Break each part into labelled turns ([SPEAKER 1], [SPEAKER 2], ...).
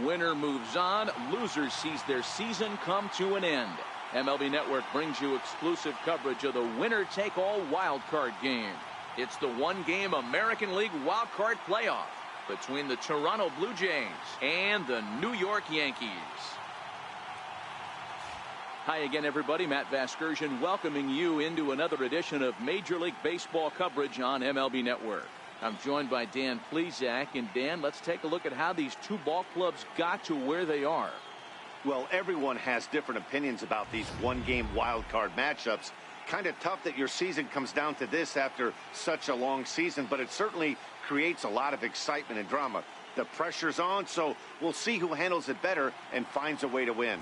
[SPEAKER 1] Winner moves on. Loser sees their season come to an end. MLB Network brings you exclusive coverage of the winner-take-all wild card game. It's the one-game American League wild card playoff between the Toronto Blue Jays and the New York Yankees. Hi again, everybody. Matt Vasgersian welcoming you into another edition of Major League Baseball coverage on MLB Network. I'm joined by Dan Plesac. And Dan, let's take a look at how these two ball clubs got to where they are.
[SPEAKER 2] Well, everyone has different opinions about these one-game wild card matchups. Kind of tough that your season comes down to this after such a long season, but it certainly creates a lot of excitement and drama. The pressure's on, so we'll see who handles it better and finds a way to win.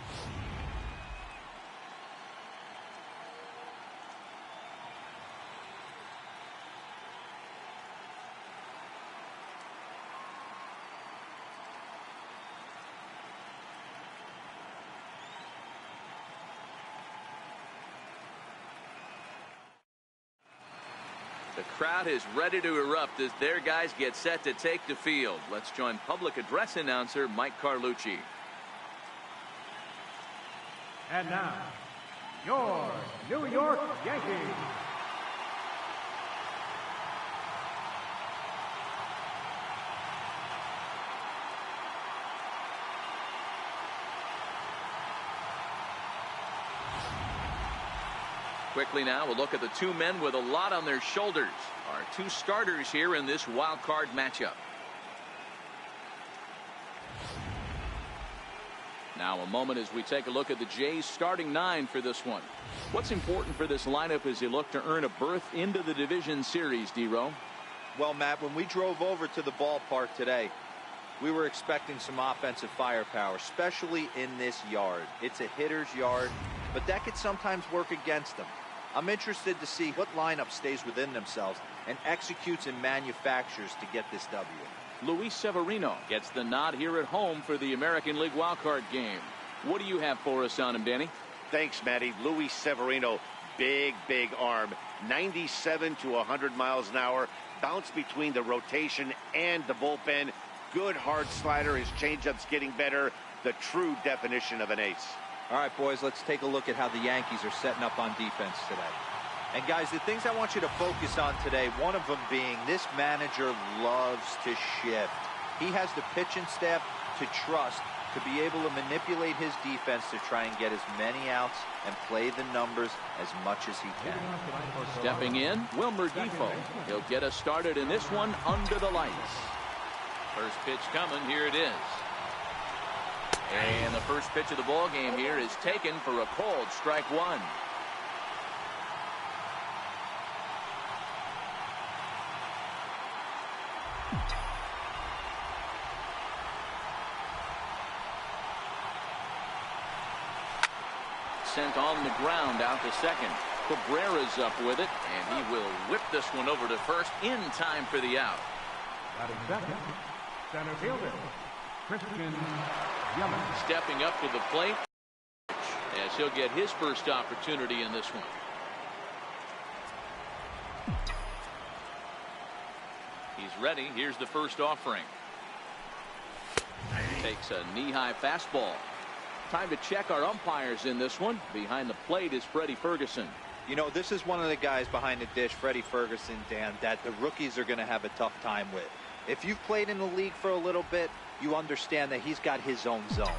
[SPEAKER 1] The crowd is ready to erupt as their guys get set to take the field. Let's join public address announcer Mike Carlucci.
[SPEAKER 3] And now, your New York Yankees.
[SPEAKER 1] Quickly now, we'll look at the two men with a lot on their shoulders. Our two starters here in this wild card matchup. Now a moment as we take a look at the Jays starting nine for this one. What's important for this lineup as they look to earn a berth into the division series, D-Row?
[SPEAKER 4] Well, Matt, when we drove over to the ballpark today, we were expecting some offensive firepower, especially in this yard. It's a hitter's yard, but that could sometimes work against them. I'm interested to see what lineup stays within themselves and executes and manufactures to get this W.
[SPEAKER 1] Luis Severino gets the nod here at home for the American League wildcard game. What do you have for us on him, Danny?
[SPEAKER 2] Thanks, Matty. Luis Severino, big arm, 97 to 100 miles an hour, bounce between the rotation and the bullpen. Good hard slider. His changeup's getting better. The true definition of an ace.
[SPEAKER 4] All right, boys, let's take a look at how the Yankees are setting up on defense today. And, guys, the things I want you to focus on today, one of them being this manager loves to shift. He has the pitching staff to trust to be able to manipulate his defense to try and get as many outs and play the numbers as much as he can.
[SPEAKER 1] Stepping in, Wilmer Defoe. He'll get us started in this one under the lights. First pitch coming. Here it is. And the first pitch of the ball game here is taken for a cold strike one. Sent on the ground out to second. Cabrera's up with it, and he will whip this one over to first in time for the out.
[SPEAKER 3] Batting second, center fielder, Christian Yelich.
[SPEAKER 1] Stepping up to the plate as he'll get his first opportunity in this one. He's ready. Here's the first offering. Takes a knee-high fastball. Time to check our umpires in this one. Behind the plate is Freddie Ferguson.
[SPEAKER 4] You know, this is one of the guys behind the dish, Freddie Ferguson, Dan, that the rookies are going to have a tough time with. If you've played in the league for a little bit, you understand that he's got his own zone.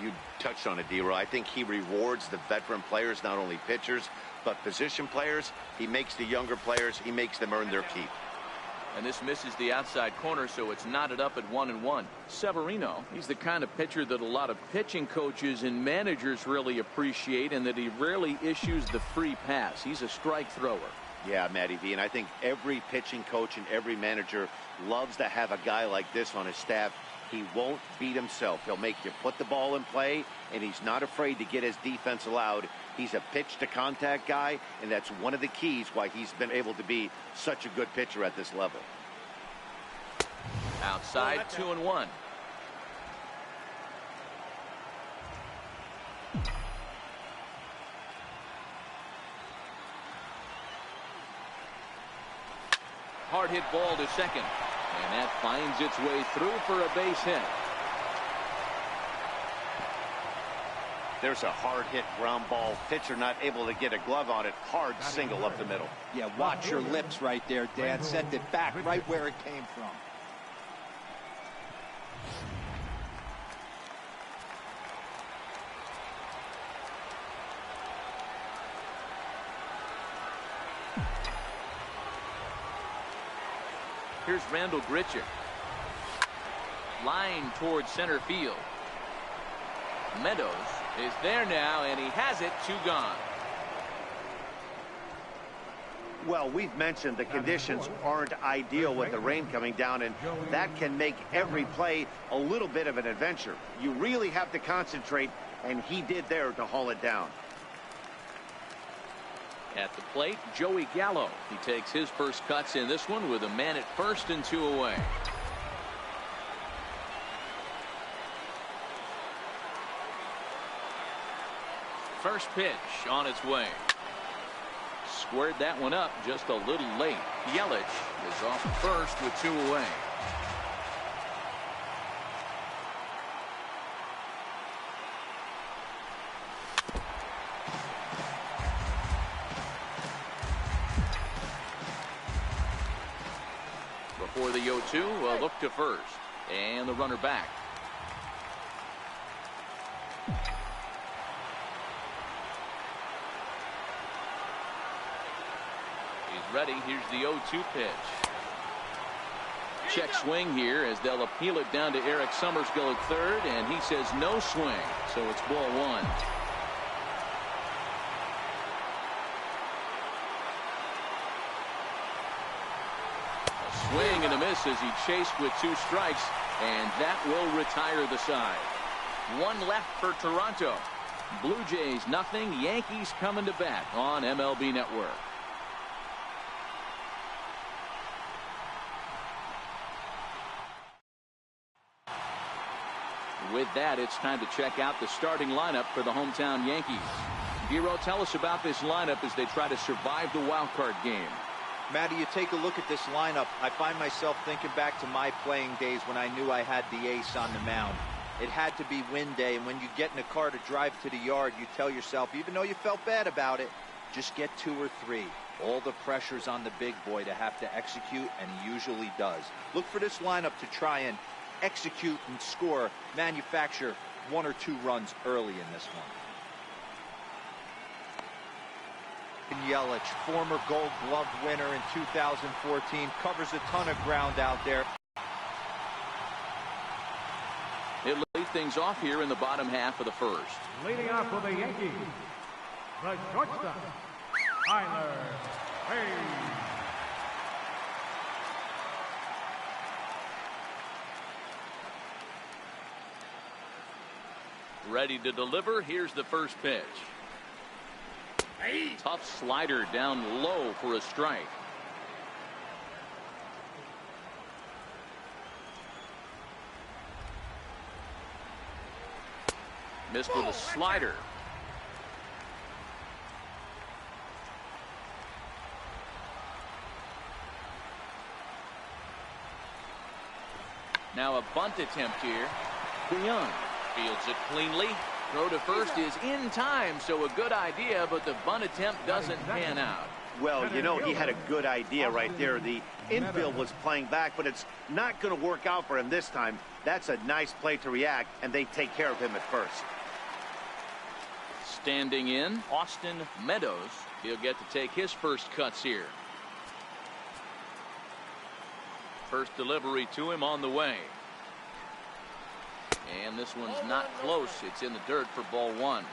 [SPEAKER 2] You touched on it, D-Row. I think he rewards the veteran players, not only pitchers, but position players. He makes the younger players, he makes them earn their keep.
[SPEAKER 1] And this misses the outside corner, so it's knotted up at 1-1. Severino, he's the kind of pitcher that a lot of pitching coaches and managers really appreciate, and that he rarely issues the free pass. He's a strike thrower.
[SPEAKER 2] Yeah, Matty V, and I think every pitching coach and every manager loves to have a guy like this on his staff. He won't beat himself. He'll make you put the ball in play, and he's not afraid to get his defense allowed. He's a pitch-to-contact guy, and that's one of the keys why he's been able to be such a good pitcher at this level.
[SPEAKER 1] Outside, 2-1. Hard hit ball to second. And that finds its way through for a base hit.
[SPEAKER 2] There's a hard hit ground ball. Pitcher not able to get a glove on it. Hard single up the middle.
[SPEAKER 4] Yeah, watch your lips right there, Dan. Sent it back right where it came from.
[SPEAKER 1] Here's Randall Grichuk. Line towards center field. Meadows is there now, and he has it. 2 gone.
[SPEAKER 2] Well, we've mentioned the conditions aren't ideal with the rain coming down, and that can make every play a little bit of an adventure. You really have to concentrate, and he did there to haul it down.
[SPEAKER 1] At the plate, Joey Gallo. He takes his first cuts in this one with a man at first and 2 away. First pitch on its way. Squared that one up just a little late. Yelich is off first with 2 away. Before the 0-2, a look to first. And the runner back. He's ready. Here's the 0-2 pitch. Check swing here as they'll appeal it down to Eric Summersgill at third, and he says no swing, so it's ball 1. Swing and a miss as he chased with 2 strikes, and that will retire the side. 1 left for Toronto. Blue Jays nothing. Yankees coming to bat on MLB Network. With that, it's time to check out the starting lineup for the hometown Yankees. Giro, tell us about this lineup as they try to survive the wild card game.
[SPEAKER 4] Matty, you take a look at this lineup. I find myself thinking back to my playing days when I knew I had the ace on the mound. It had to be win day, and when you get in a car to drive to the yard, you tell yourself, even though you felt bad about it, just get 2 or 3. All the pressure's on the big boy to have to execute, and he usually does. Look for this lineup to try and execute and score, manufacture 1 or 2 runs early in this one. Yelich, former Gold Glove winner in 2014, covers a ton of ground out there.
[SPEAKER 1] It leads things off here in the bottom half of the first.
[SPEAKER 3] Leading off for the Yankees, the shortstop, Tyler Hayes.
[SPEAKER 1] Ready to deliver. Here's the first pitch. Tough slider down low for a strike. Missed with a slider. Now a bunt attempt here. DeYoung fields it cleanly. Throw to first is in time, so a good idea, but the bunt attempt doesn't pan out.
[SPEAKER 2] Well, you know, he had a good idea right there. The infield was playing back, but it's not going to work out for him this time. That's a nice play to react, and they take care of him at first.
[SPEAKER 1] Standing in, Austin Meadows. He'll get to take his first cuts here. First delivery to him on the way. And this one's not close. It's in the dirt for ball 1.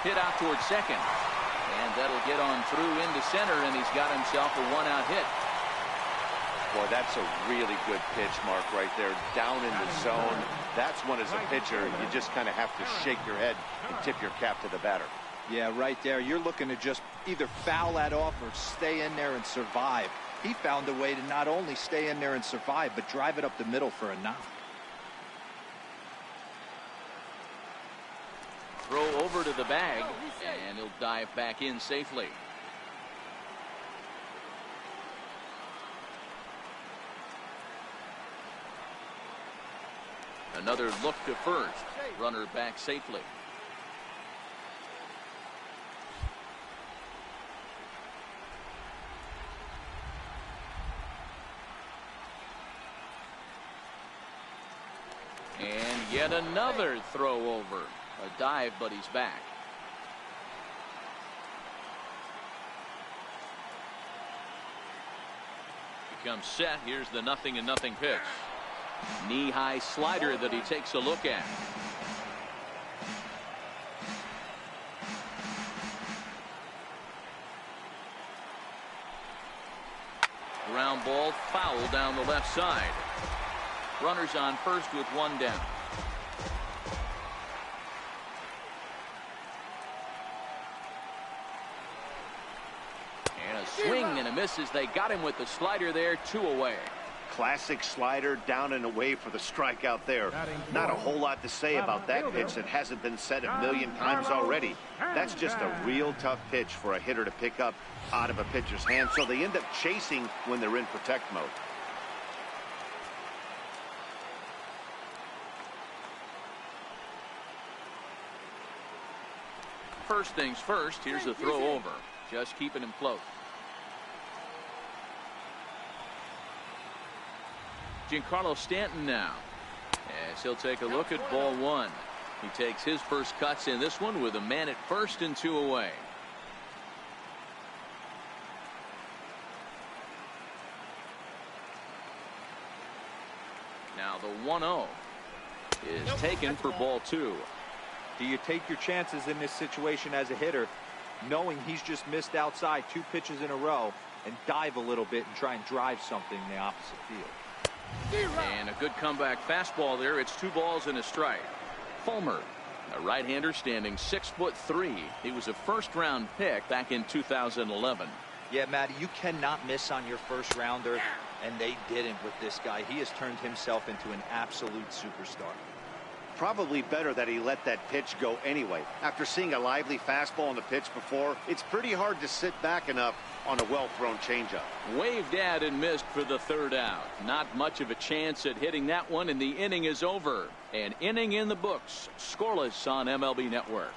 [SPEAKER 1] Hit out towards second. And that'll get on through into center, and he's got himself a 1-out hit.
[SPEAKER 2] Boy, that's a really good pitch, Mark, right there. Down in the zone. That's one as a pitcher. You just kind of have to shake your head and tip your cap to the batter.
[SPEAKER 4] Yeah, right there. You're looking to just either foul that off or stay in there and survive. He found a way to not only stay in there and survive, but drive it up the middle for a knock.
[SPEAKER 1] Throw over to the bag, and he'll dive back in safely. Another look to first. Runner back safely. And yet another throw over. A dive, but he's back. He comes set. Here's the 0-0 pitch. Knee-high slider that he takes a look at. Ground ball foul down the left side. Runners on first with one down. And a swing and a miss as they got him with the slider there, 2 away.
[SPEAKER 2] Classic slider down and away for the strikeout there. Not a whole lot to say about that pitch that hasn't been said a million times already. That's just a real tough pitch for a hitter to pick up out of a pitcher's hand, so they end up chasing when they're in protect mode.
[SPEAKER 1] First things first, here's a throw over. Just keeping him close. Giancarlo Stanton now, as he'll take a look at ball 1. He takes his first cuts in this one with a man at first and 2 away. Now the 1-0 is taken for ball 2.
[SPEAKER 4] Do you take your chances in this situation as a hitter, knowing he's just missed outside 2 pitches in a row, and dive a little bit and try and drive something in the opposite field?
[SPEAKER 1] And a good comeback fastball there. It's 2 balls and a strike. Fulmer, a right-hander standing 6'3". He was a first-round pick back in 2011.
[SPEAKER 4] Yeah, Matty, you cannot miss on your first rounder, and they didn't with this guy. He has turned himself into an absolute superstar.
[SPEAKER 2] Probably better that he let that pitch go anyway. After seeing a lively fastball on the pitch before, it's pretty hard to sit back enough on a well-thrown changeup.
[SPEAKER 1] Waved at and missed for the 3rd out. Not much of a chance at hitting that one, and the inning is over. An inning in the books. Scoreless on MLB Network.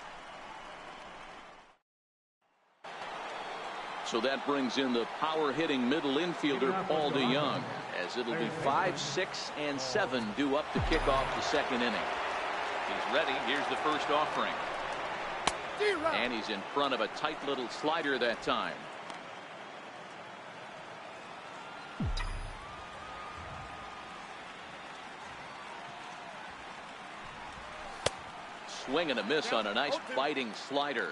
[SPEAKER 1] So that brings in the power-hitting middle infielder Paul DeYoung, as it'll be 5, 6, and 7 due up to kick off the 2nd inning. He's ready. Here's the first offering. And he's in front of a tight little slider that time. Swing and a miss on a nice biting slider.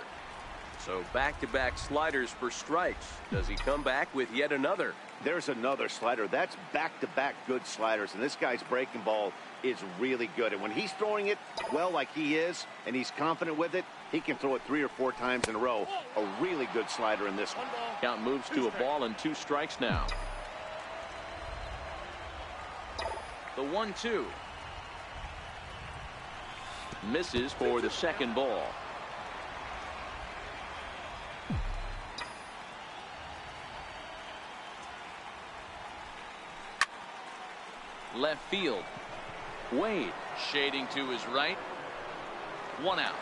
[SPEAKER 1] So back-to-back sliders for strikes. Does he come back with yet another?
[SPEAKER 2] There's another slider. That's back-to-back good sliders, and this guy's breaking ball is really good. And when he's throwing it well like he is, and he's confident with it, he can throw it 3 or 4 times in a row. A really good slider in this one.
[SPEAKER 1] Count moves to a ball and 2 strikes now. The 1-2. Misses for the 2nd ball. Left field. Wade shading to his right. 1 out.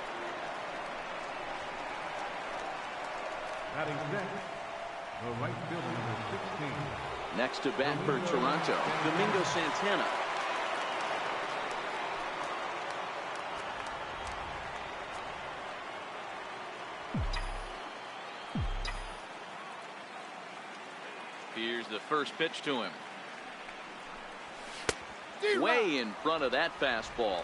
[SPEAKER 3] Batting next, the right fielder, number 16.
[SPEAKER 1] Next to bat for Toronto, Domingo Santana. Here's the first pitch to him. Way in front of that fastball.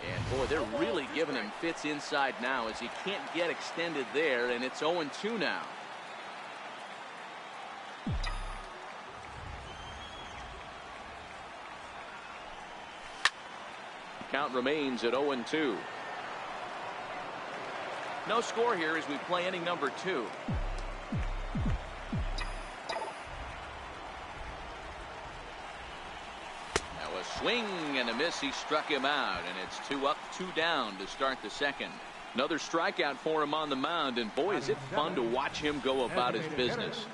[SPEAKER 1] And boy, they're really giving him fits inside now, as he can't get extended there, and it's 0-2 now. Count remains at 0-2. No score here as we play inning number 2. Now a swing and a miss. He struck him out, and it's 2 up, 2 down to start the 2nd. Another strikeout for him on the mound, and boy, is it fun to watch him go about his business.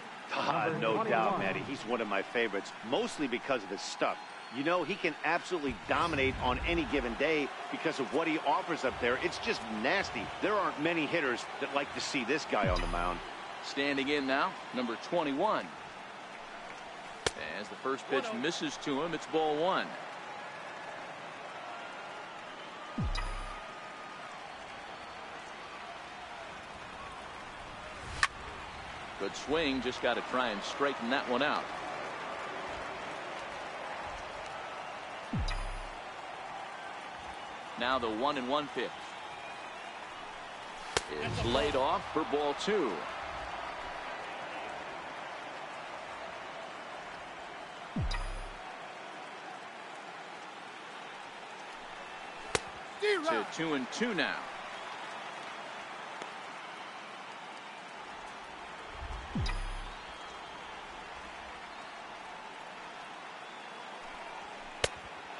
[SPEAKER 2] No doubt, Matty. He's one of my favorites, mostly because of his stuff. You know, he can absolutely dominate on any given day because of what he offers up there. It's just nasty. There aren't many hitters that like to see this guy on the mound.
[SPEAKER 1] Standing in now, number 21. As the first pitch misses to him, it's ball one. Good swing, just got to try and straighten that one out. Now the 1-1 pitch is laid off for ball two. To 2-2 now.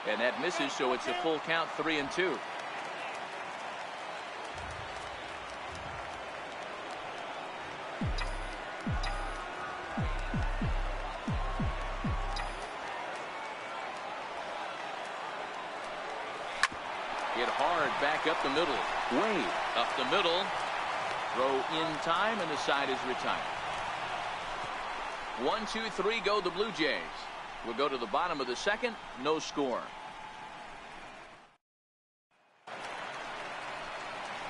[SPEAKER 1] And that misses, so it's a full count, 3-2. Hit hard back up the middle. Way up the middle. Throw in time, and the side is retired. 1, 2, 3 go the Blue Jays. We'll go to the bottom of the second. No score.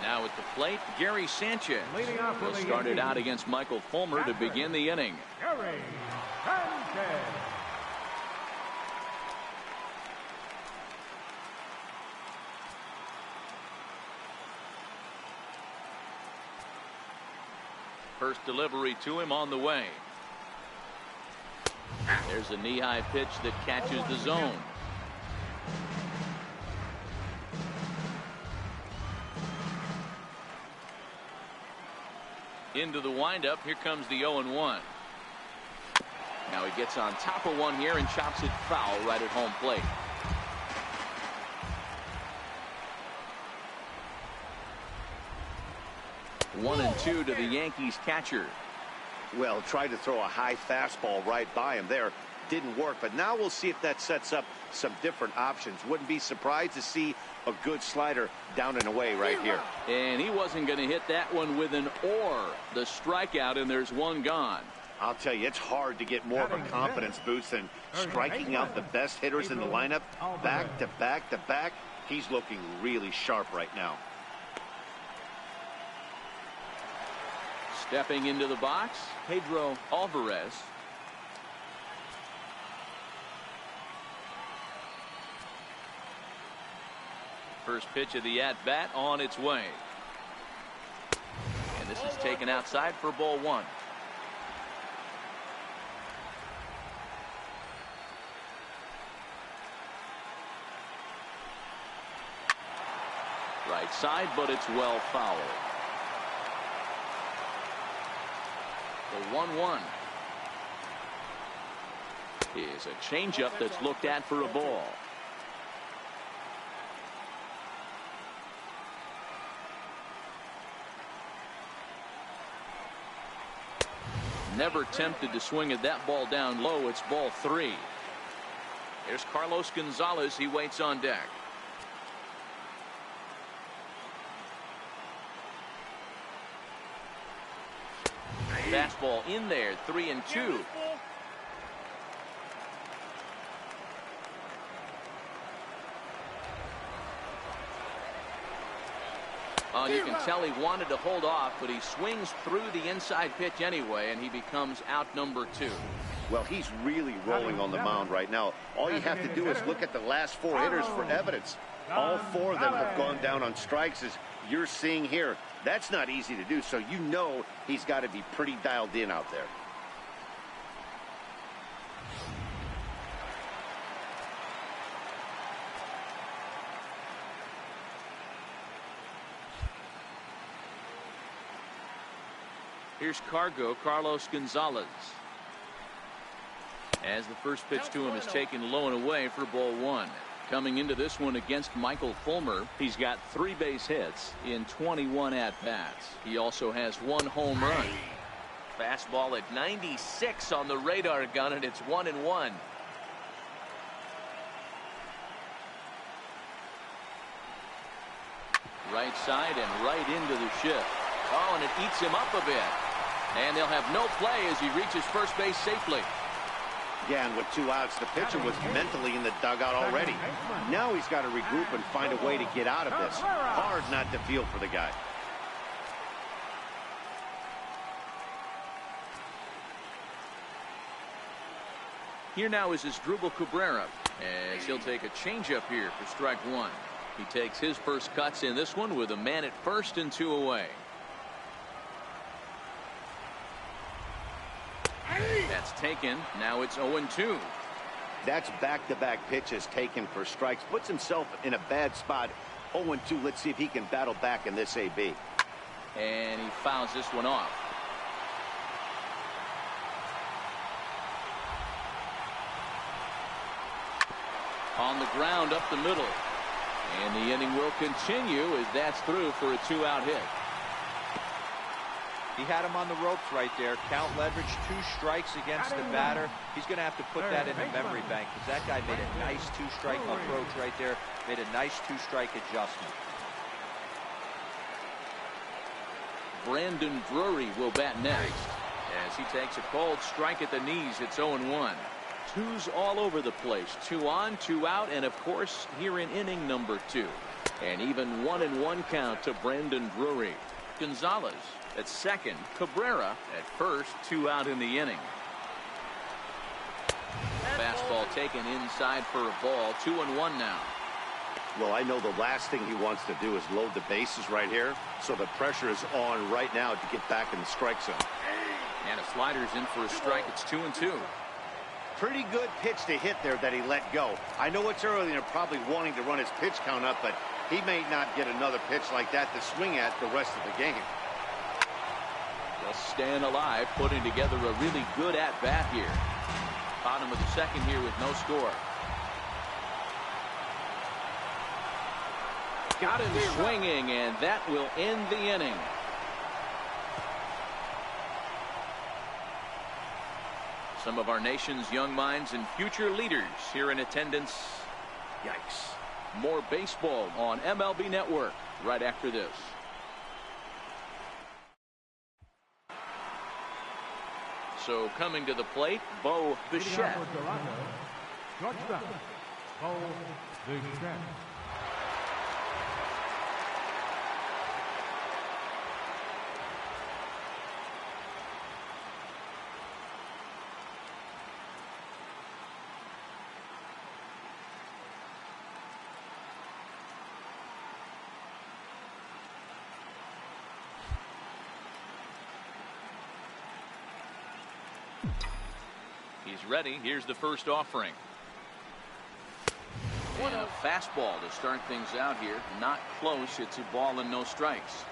[SPEAKER 1] Now at the plate, Gary Sanchez will start it out against Michael Fulmer to begin the inning.
[SPEAKER 3] Gary Sanchez.
[SPEAKER 1] First delivery to him on the way. There's a knee-high pitch that catches the zone. Into the windup. Here comes the 0-1. Now he gets on top of one here and chops it foul right at home plate. One and two to the Yankees catcher.
[SPEAKER 2] Well, tried to throw a high fastball right by him there. Didn't work, but now we'll see if that sets up some different options. Wouldn't be surprised to see a good slider down and away right here.
[SPEAKER 1] And he wasn't going to hit that one with an or. The strikeout, and there's one gone.
[SPEAKER 2] I'll tell you, it's hard to get more of a confidence boost than striking out the best hitters in the lineup back to back to back. He's looking really sharp right now.
[SPEAKER 1] Stepping into the box, Pedro Alvarez. First pitch of the at-bat on its way. And this is taken outside for ball one. Right side, but it's well fouled. The 1-1 is a changeup that's looked at for a ball. Never tempted to swing at that ball down low. It's ball three. There's Carlos Gonzalez. He waits on deck. Fastball in there, 3-2. You can tell he wanted to hold off, but he swings through the inside pitch anyway, and he becomes out number two.
[SPEAKER 2] Well, he's really rolling on the mound right now. All you have to do is look at the last four hitters for evidence. All four of them have gone down on strikes, as you're seeing here. That's not easy to do, so you know he's got to be pretty dialed in out there.
[SPEAKER 1] Here's Carlos Gonzalez. As the first pitch to him is taken low and away for ball one. Coming into this one against Michael Fulmer, he's got 3 base hits in 21 at-bats. He also has 1 home run. Fastball at 96 on the radar gun, and it's 1-1. Right side and right into the shift. Oh, and it eats him up a bit. And they'll have no play as he reaches first base safely.
[SPEAKER 2] Yeah, and with 2 outs, the pitcher was mentally in the dugout already. Now he's got to regroup and find a way to get out of this. Hard not to feel for the guy.
[SPEAKER 1] Here now is Asdrubal Cabrera, as he'll take a changeup here for strike 1. He takes his first cuts in this one with a man at first and 2 away. That's taken. Now it's 0-2.
[SPEAKER 2] That's back-to-back pitches taken for strikes. Puts himself in a bad spot. 0-2. Let's see if he can battle back in this AB.
[SPEAKER 1] And he fouls this one off. On the ground up the middle. And the inning will continue as that's through for a 2-out hit.
[SPEAKER 4] He had him on the ropes right there. Count leverage, 2 strikes against the batter. He's going to have to put that in the memory bank because that guy made a nice 2-strike approach right there. Made a nice 2-strike adjustment.
[SPEAKER 1] Brandon Drury will bat next as he takes a cold strike at the knees. It's 0-1. 2's all over the place. 2 on, 2 out, and of course here in inning number 2. And even 1-1 count to Brandon Drury. Gonzalez at second, Cabrera at first, 2 out in the inning. Fastball taken inside for a ball. 2-1 now.
[SPEAKER 2] Well, I know the last thing he wants to do is load the bases right here, so the pressure is on right now to get back in the strike zone.
[SPEAKER 1] And a slider's in for a strike. It's 2-2.
[SPEAKER 2] Pretty good pitch to hit there that he let go. I know it's early and they're probably wanting to run his pitch count up, but he may not get another pitch like that to swing at the rest of the game.
[SPEAKER 1] They'll stand alive, putting together a really good at-bat here. Bottom of the second here with no score. Got him swinging, and that will end the inning. Some of our nation's young minds and future leaders here in attendance. Yikes. More baseball on MLB Network right after this. So coming to the plate, Bo Bichette.
[SPEAKER 3] Shortstop, Bo Bichette.
[SPEAKER 1] He's ready. Here's the first offering. And a fastball to start things out here. Not close. It's a ball and no strikes.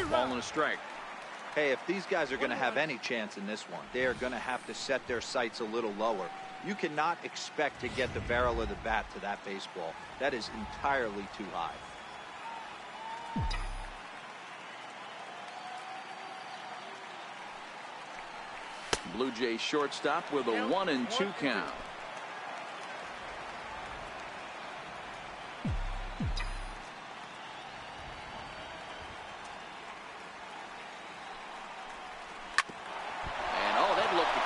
[SPEAKER 1] Ball and a strike.
[SPEAKER 4] Hey, if these guys are going to have any chance in this one, they are going to have to set their sights a little lower. You cannot expect to get the barrel of the bat to that baseball. That is entirely too high.
[SPEAKER 1] Blue Jays shortstop with a 1-2 count.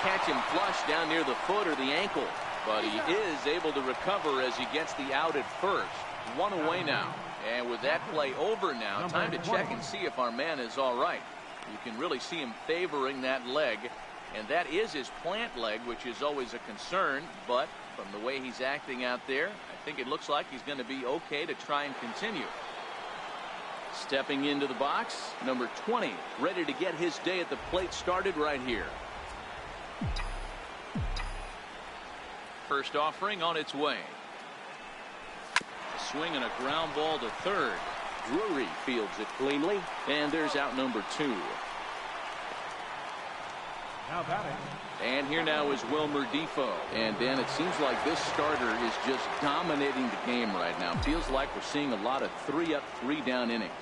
[SPEAKER 1] Catch him flush down near the foot or the ankle, but he is able to recover as he gets the out at first. 1 away now, and with that play over now, time to check and see if our man is all right. You can really see him favoring that leg, and that is his plant leg, which is always a concern, but from the way he's acting out there, I think it looks like he's going to be okay to try and continue. Stepping into the box, number 20, ready to get his day at the plate started right here. First offering on its way. A swing and a ground ball to third. Drury fields it cleanly, and there's out number 2.
[SPEAKER 3] Now batting.
[SPEAKER 1] And here now is Wilmer Defoe. And Dan, it seems like this starter is just dominating the game right now. Feels like we're seeing a lot of 3-up, 3-down innings.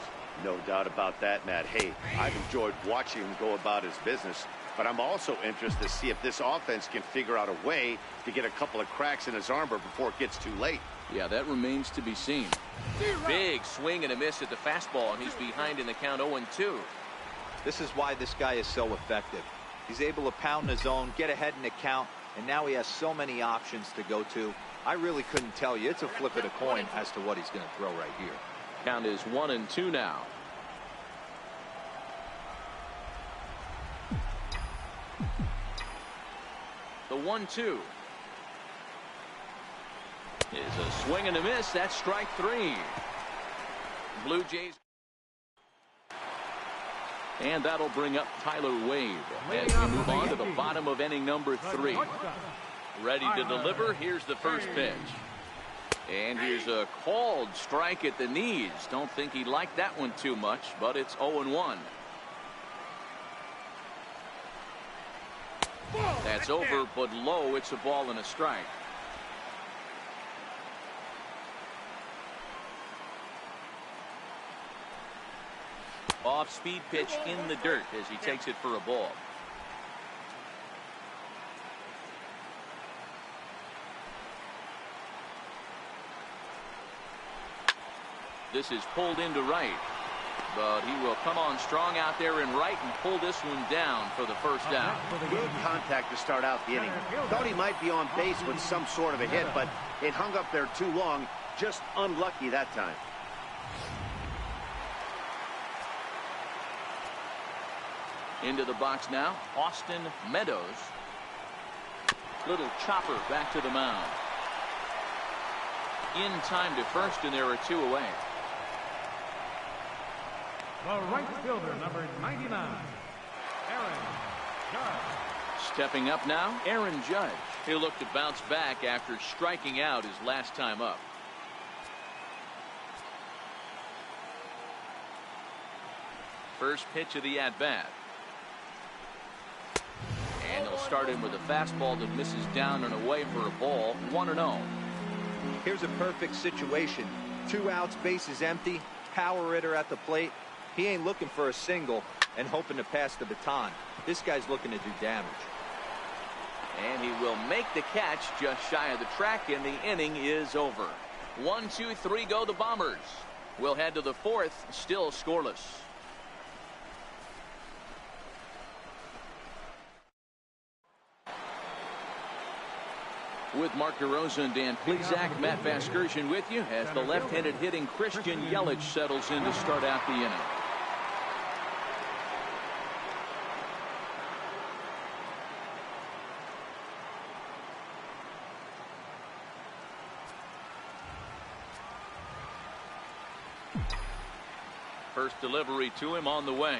[SPEAKER 2] No doubt about that, Matt. Hey, I've enjoyed watching him go about his business, but I'm also interested to see if this offense can figure out a way to get a couple of cracks in his armor before it gets too late.
[SPEAKER 1] Yeah, that remains to be seen. Big swing and a miss at the fastball, and he's behind in the count 0-2.
[SPEAKER 4] This is why this guy is so effective. He's able to pound the zone, get ahead in the count, and now he has so many options to go to. I really couldn't tell you. It's a flip of the coin as to what he's going to throw right here.
[SPEAKER 1] Count is 1-2 now. The 1-2 is a swing and a miss. That's strike 3. Blue Jays. And that'll bring up Tyler Wade as we move on to the bottom of inning number 3. Ready to deliver. Here's the first pitch. And here's a called strike at the knees. Don't think he liked that one too much, but it's 0-1. That's over, but low. It's a ball and a strike. Off-speed pitch in the dirt as he takes it for a ball. This is pulled into right, but he will come on strong out there in right and pull this one down for the first down.
[SPEAKER 2] Good contact to start out the inning. Thought he might be on base with some sort of a hit, but it hung up there too long. Just unlucky that time.
[SPEAKER 1] Into the box now, Austin Meadows. Little chopper back to the mound. In time to first, and there are 2 away.
[SPEAKER 3] The right fielder, number 99, Aaron Judge.
[SPEAKER 1] Stepping up now, Aaron Judge. He'll look to bounce back after striking out his last time up. First pitch of the at-bat. And they'll start him with a fastball that misses down and away for a ball. 1-0.
[SPEAKER 4] Here's a perfect situation. 2 outs, bases empty, power hitter at the plate. He ain't looking for a single and hoping to pass the baton. This guy's looking to do damage.
[SPEAKER 1] And he will make the catch just shy of the track, and the inning is over. 1, 2, 3 go the Bombers. We'll head to the 4th, still scoreless. With Mark DeRosa and Dan Plesac, Matt Vasgersian with you as the left-handed hitting Christian Yelich settles in to start out the inning. First delivery to him on the way.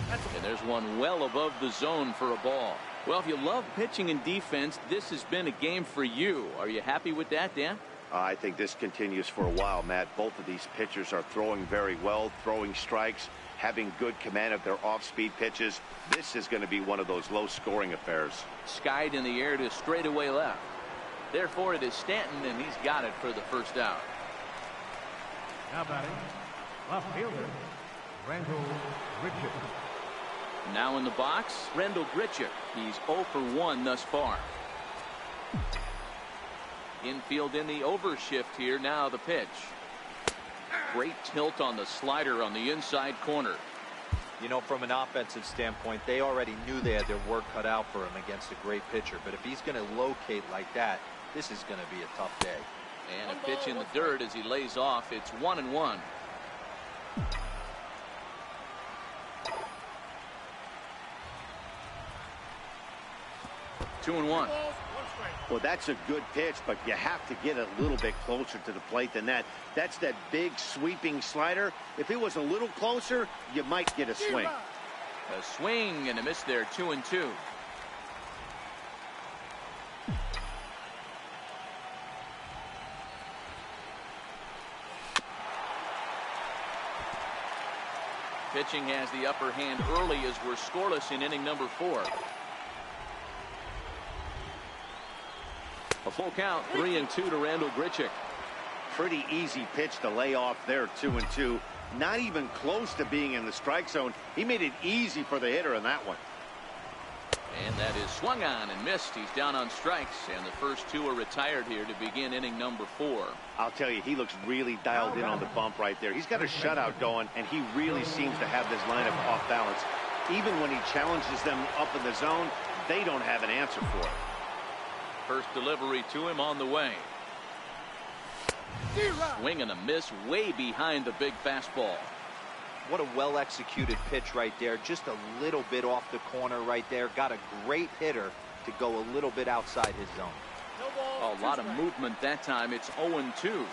[SPEAKER 1] And there's one well above the zone for a ball. Well, if you love pitching and defense, this has been a game for you. Are you happy with that, Dan?
[SPEAKER 2] I think this continues for a while, Matt. Both of these pitchers are throwing very well, throwing strikes, having good command of their off-speed pitches. This is going to be one of those low-scoring affairs.
[SPEAKER 1] Skied in the air to straightaway left. Therefore, it is Stanton, and he's got it for the first out.
[SPEAKER 3] Now batting, left fielder, Randall Richard.
[SPEAKER 1] Now in the box, Randall Grichuk. He's 0 for 1 thus far. Infield in the overshift here. Now the pitch. Great tilt on the slider on the inside corner.
[SPEAKER 4] You know, from an offensive standpoint, they already knew they had their work cut out for him against a great pitcher. But if he's going to locate like that, this is going to be a tough day.
[SPEAKER 1] And a pitch in the dirt as he lays off. It's 1-1. Two and one.
[SPEAKER 2] Well, that's a good pitch, but you have to get a little bit closer to the plate than that. That's that big sweeping slider. If it was a little closer, you might get a swing.
[SPEAKER 1] A swing and a miss there. 2-2. Pitching has the upper hand early as we're scoreless in inning number 4. A full count, 3-2 to Randal Grichuk.
[SPEAKER 2] Pretty easy pitch to lay off there, 2-2. Not even close to being in the strike zone. He made it easy for the hitter in that one.
[SPEAKER 1] And that is swung on and missed. He's down on strikes, and the first 2 are retired here to begin inning number 4.
[SPEAKER 2] I'll tell you, he looks really dialed in on the bump right there. He's got a shutout going, and he really seems to have this lineup off balance. Even when he challenges them up in the zone, they don't have an answer for it.
[SPEAKER 1] First delivery to him on the way. Swing and a miss way behind the big fastball.
[SPEAKER 4] What a well-executed pitch right there. Just a little bit off the corner right there. Got a great hitter to go a little bit outside his zone.
[SPEAKER 1] A lot of movement that time. It's 0-2.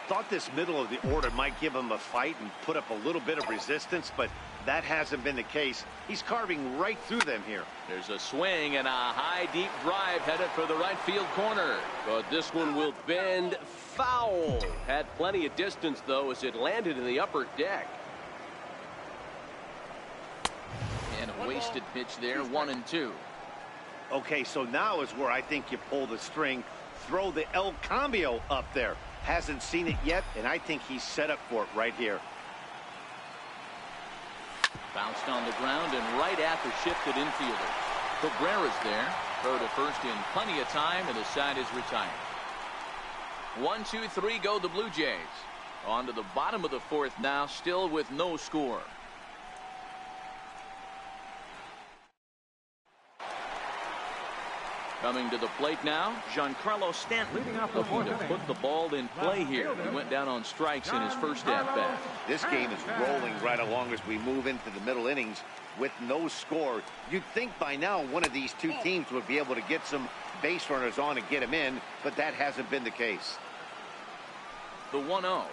[SPEAKER 2] Thought this middle of the order might give him a fight and put up a little bit of resistance, but that hasn't been the case. He's carving right through them here.
[SPEAKER 1] There's a swing and a high deep drive headed for the right field corner.
[SPEAKER 5] But this one will bend foul. Had plenty of distance though as it landed in the upper deck.
[SPEAKER 1] And a wasted pitch there, 1-2.
[SPEAKER 2] Okay, so now is where I think you pull the string. Throw the El Cambio up there. Hasn't seen it yet, and I think he's set up for it right here.
[SPEAKER 1] Bounced on the ground and right at the shifted infielder. Cabrera's there. Throw to first in plenty of time, and the side is retired. 1-2-3 go the Blue Jays. On to the bottom of the 4th now, still with no score. Coming to the plate now, Giancarlo Stanton looking to put the ball in play here. He went down on strikes in his first at-bat.
[SPEAKER 2] This game is rolling right along as we move into the middle innings with no score. You'd think by now one of these two teams would be able to get some base runners on and get them in, but that hasn't been the case.
[SPEAKER 1] The 1-0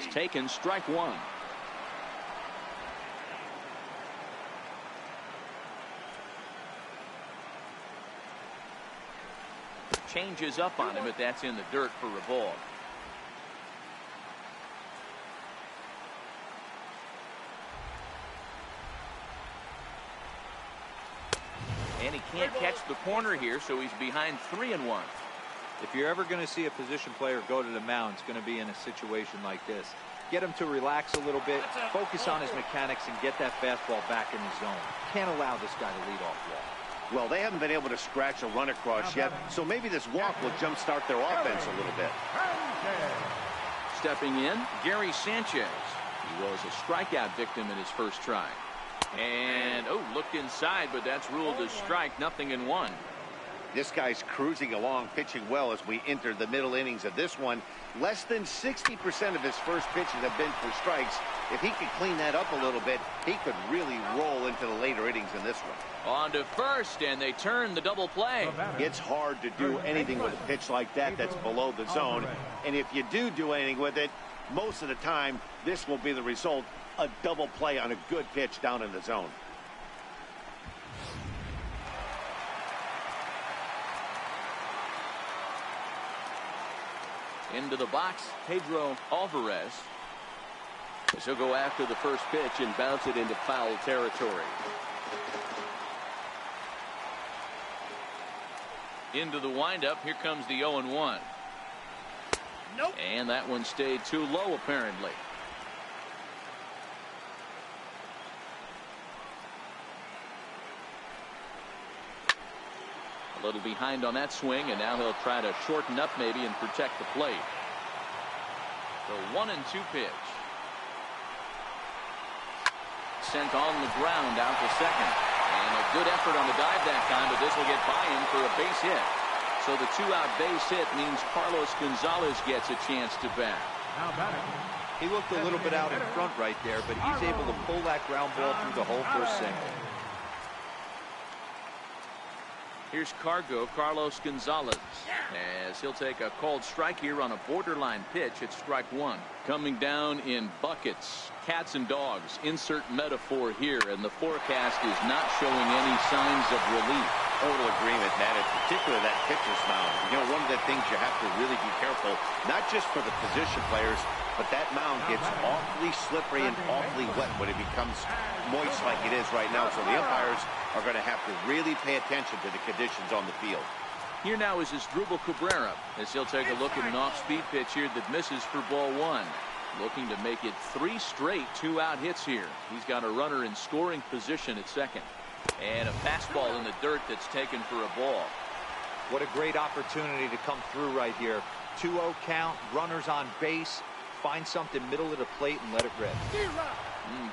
[SPEAKER 1] is taken, strike 1. Changes up on him, but that's in the dirt for a ball. And he can't catch the corner here, so he's behind 3-1.
[SPEAKER 4] If you're ever going to see a position player go to the mound, it's going to be in a situation like this. Get him to relax a little bit, focus on his mechanics, and get that fastball back in the zone. Can't allow this guy to lead off walk.
[SPEAKER 2] Well, they haven't been able to scratch a run across yet, so maybe this walk will jumpstart their offense a little bit.
[SPEAKER 1] Stepping in, Gary Sanchez. He was a strikeout victim in his first try. And, looked inside, but that's ruled a strike, 0-1.
[SPEAKER 2] This guy's cruising along, pitching well as we enter the middle innings of this one. Less than 60% of his first pitches have been for strikes. If he could clean that up a little bit, he could really roll into the later innings in this one.
[SPEAKER 1] On to first, and they turn the double play.
[SPEAKER 2] It's hard to do anything with a pitch like that that's below the zone. And if you do anything with it, most of the time, this will be the result, a double play on a good pitch down in the zone.
[SPEAKER 1] Into the box, Pedro Alvarez.
[SPEAKER 5] He'll go after the first pitch and bounce it into foul territory.
[SPEAKER 1] Into the windup, here comes the 0-1. Nope. And that one stayed too low, apparently. A little behind on that swing, and now he'll try to shorten up maybe and protect the plate. The 1-2 pitch. Sent on the ground out to second. And a good effort on the dive that time, but this will get by him for a base hit. So the 2-out base hit means Carlos Gonzalez gets a chance to bat.
[SPEAKER 4] He looked a little bit out in front right there, but he's able to pull that ground ball through the hole for a single.
[SPEAKER 1] Here's Carlos Gonzalez, as he'll take a called strike here on a borderline pitch at strike 1. Coming down in buckets, cats and dogs, insert metaphor here, and the forecast is not showing any signs of relief.
[SPEAKER 2] Total agreement, Matt, in particular that pitcher's mound. You know, one of the things you have to really be careful, not just for the position players, but that mound gets awfully slippery and awfully wet when it becomes moist like it is right now. So the umpires are going to have to really pay attention to the conditions on the field.
[SPEAKER 1] Here now is Asdrubal Cabrera as he'll take a look at an off-speed pitch here that misses for ball one. Looking to make it 3 straight 2-out hits here. He's got a runner in scoring position at second. And a fastball in the dirt that's taken for a ball.
[SPEAKER 4] What a great opportunity to come through right here. 2-0 count, runners on base. Find something middle of the plate and let it rip.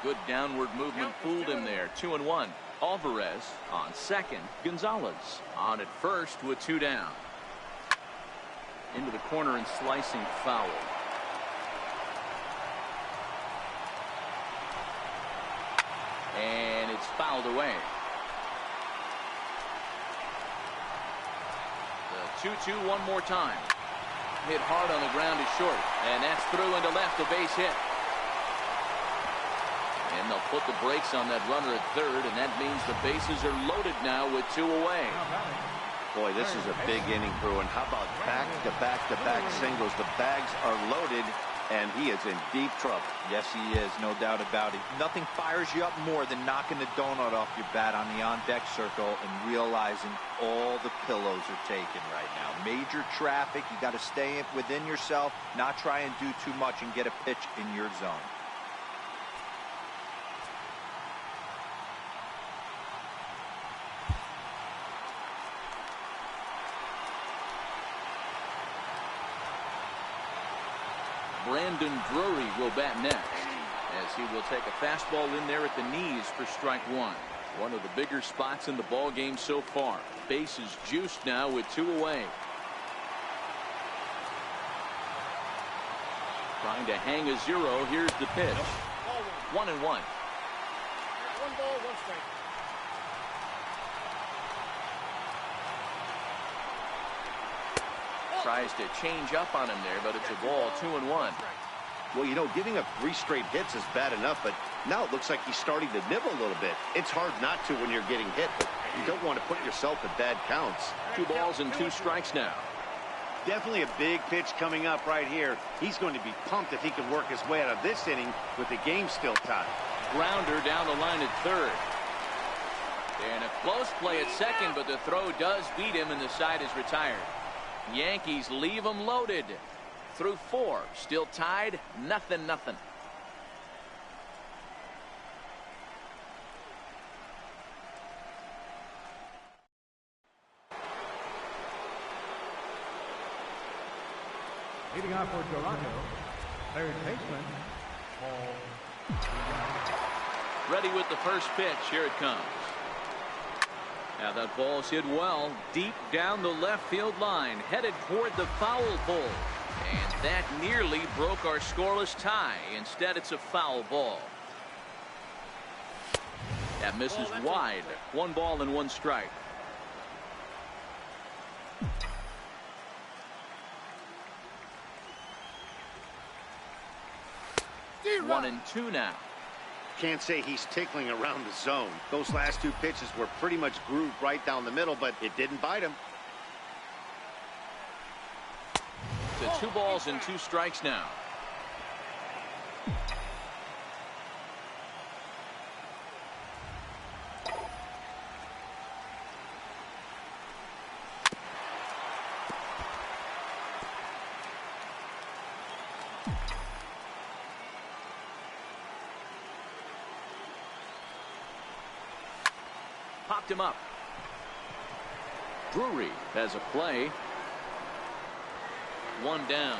[SPEAKER 1] Good downward movement fooled him there. 2-1. Alvarez on second. Gonzalez on at first with 2 down. Into the corner and slicing foul. And it's fouled away. The 2-2 one more time. Hit hard on the ground is short. And that's through into left, a base hit. And they'll put the brakes on that runner at third, and that means the bases are loaded now with 2 away.
[SPEAKER 2] Boy, this is a big inning, Bruin. How about back-to-back-to-back singles? The bags are loaded, and he is in deep trouble.
[SPEAKER 4] Yes, he is, no doubt about it. Nothing fires you up more than knocking the donut off your bat on the on-deck circle and realizing all the pillows are taken right now. Major traffic, you got to stay within yourself, not try and do too much and get a pitch in your zone.
[SPEAKER 1] Brandon Drury will bat next as he will take a fastball in there at the knees for strike one. One of the bigger spots in the ball game so far. Bases juiced now with 2 away. Trying to hang a 0. Here's the pitch. 1-1.
[SPEAKER 6] 1 ball, 1 strike.
[SPEAKER 1] Tries to change up on him there, but it's a ball. 2-1.
[SPEAKER 2] Well, you know, giving up 3 straight hits is bad enough, but now it looks like he's starting to nibble a little bit. It's hard not to when you're getting hit, but you don't want to put yourself in bad counts.
[SPEAKER 1] 2 balls and 2 strikes now.
[SPEAKER 2] Definitely a big pitch coming up right here. He's going to be pumped if he can work his way out of this inning with the game still tied.
[SPEAKER 1] Grounder down the line at third. And a close play at second, but the throw does beat him and the side is retired. Yankees leave them loaded through 4. Still tied, 0-0.
[SPEAKER 3] Leading off for Toronto, third baseman, Paul.
[SPEAKER 1] Ready with the first pitch. Here it comes. Now that ball's hit well deep down the left field line, headed toward the foul pole, and that nearly broke our scoreless tie. Instead, it's a foul ball. That misses wide. 1 ball and 1 strike. 1-2 now.
[SPEAKER 2] Can't say he's tickling around the zone. Those last 2 pitches were pretty much grooved right down the middle, but it didn't bite him.
[SPEAKER 1] To 2 balls and 2 strikes now. Popped him up. Drury has a play. 1 down.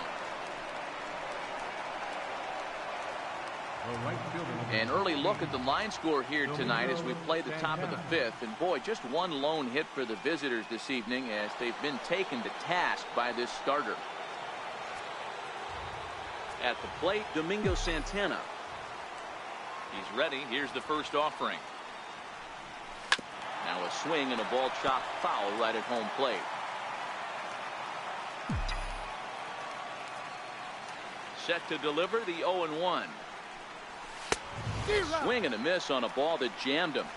[SPEAKER 1] An early look at the line score here tonight as we play the top of the 5th. And boy, just 1 lone hit for the visitors this evening as they've been taken to task by this starter. At the plate, Domingo Santana. He's ready. Here's the first offering. Now a swing and a ball chopped foul right at home plate. Set to deliver the 0-1. Swing and a miss on a ball that jammed him.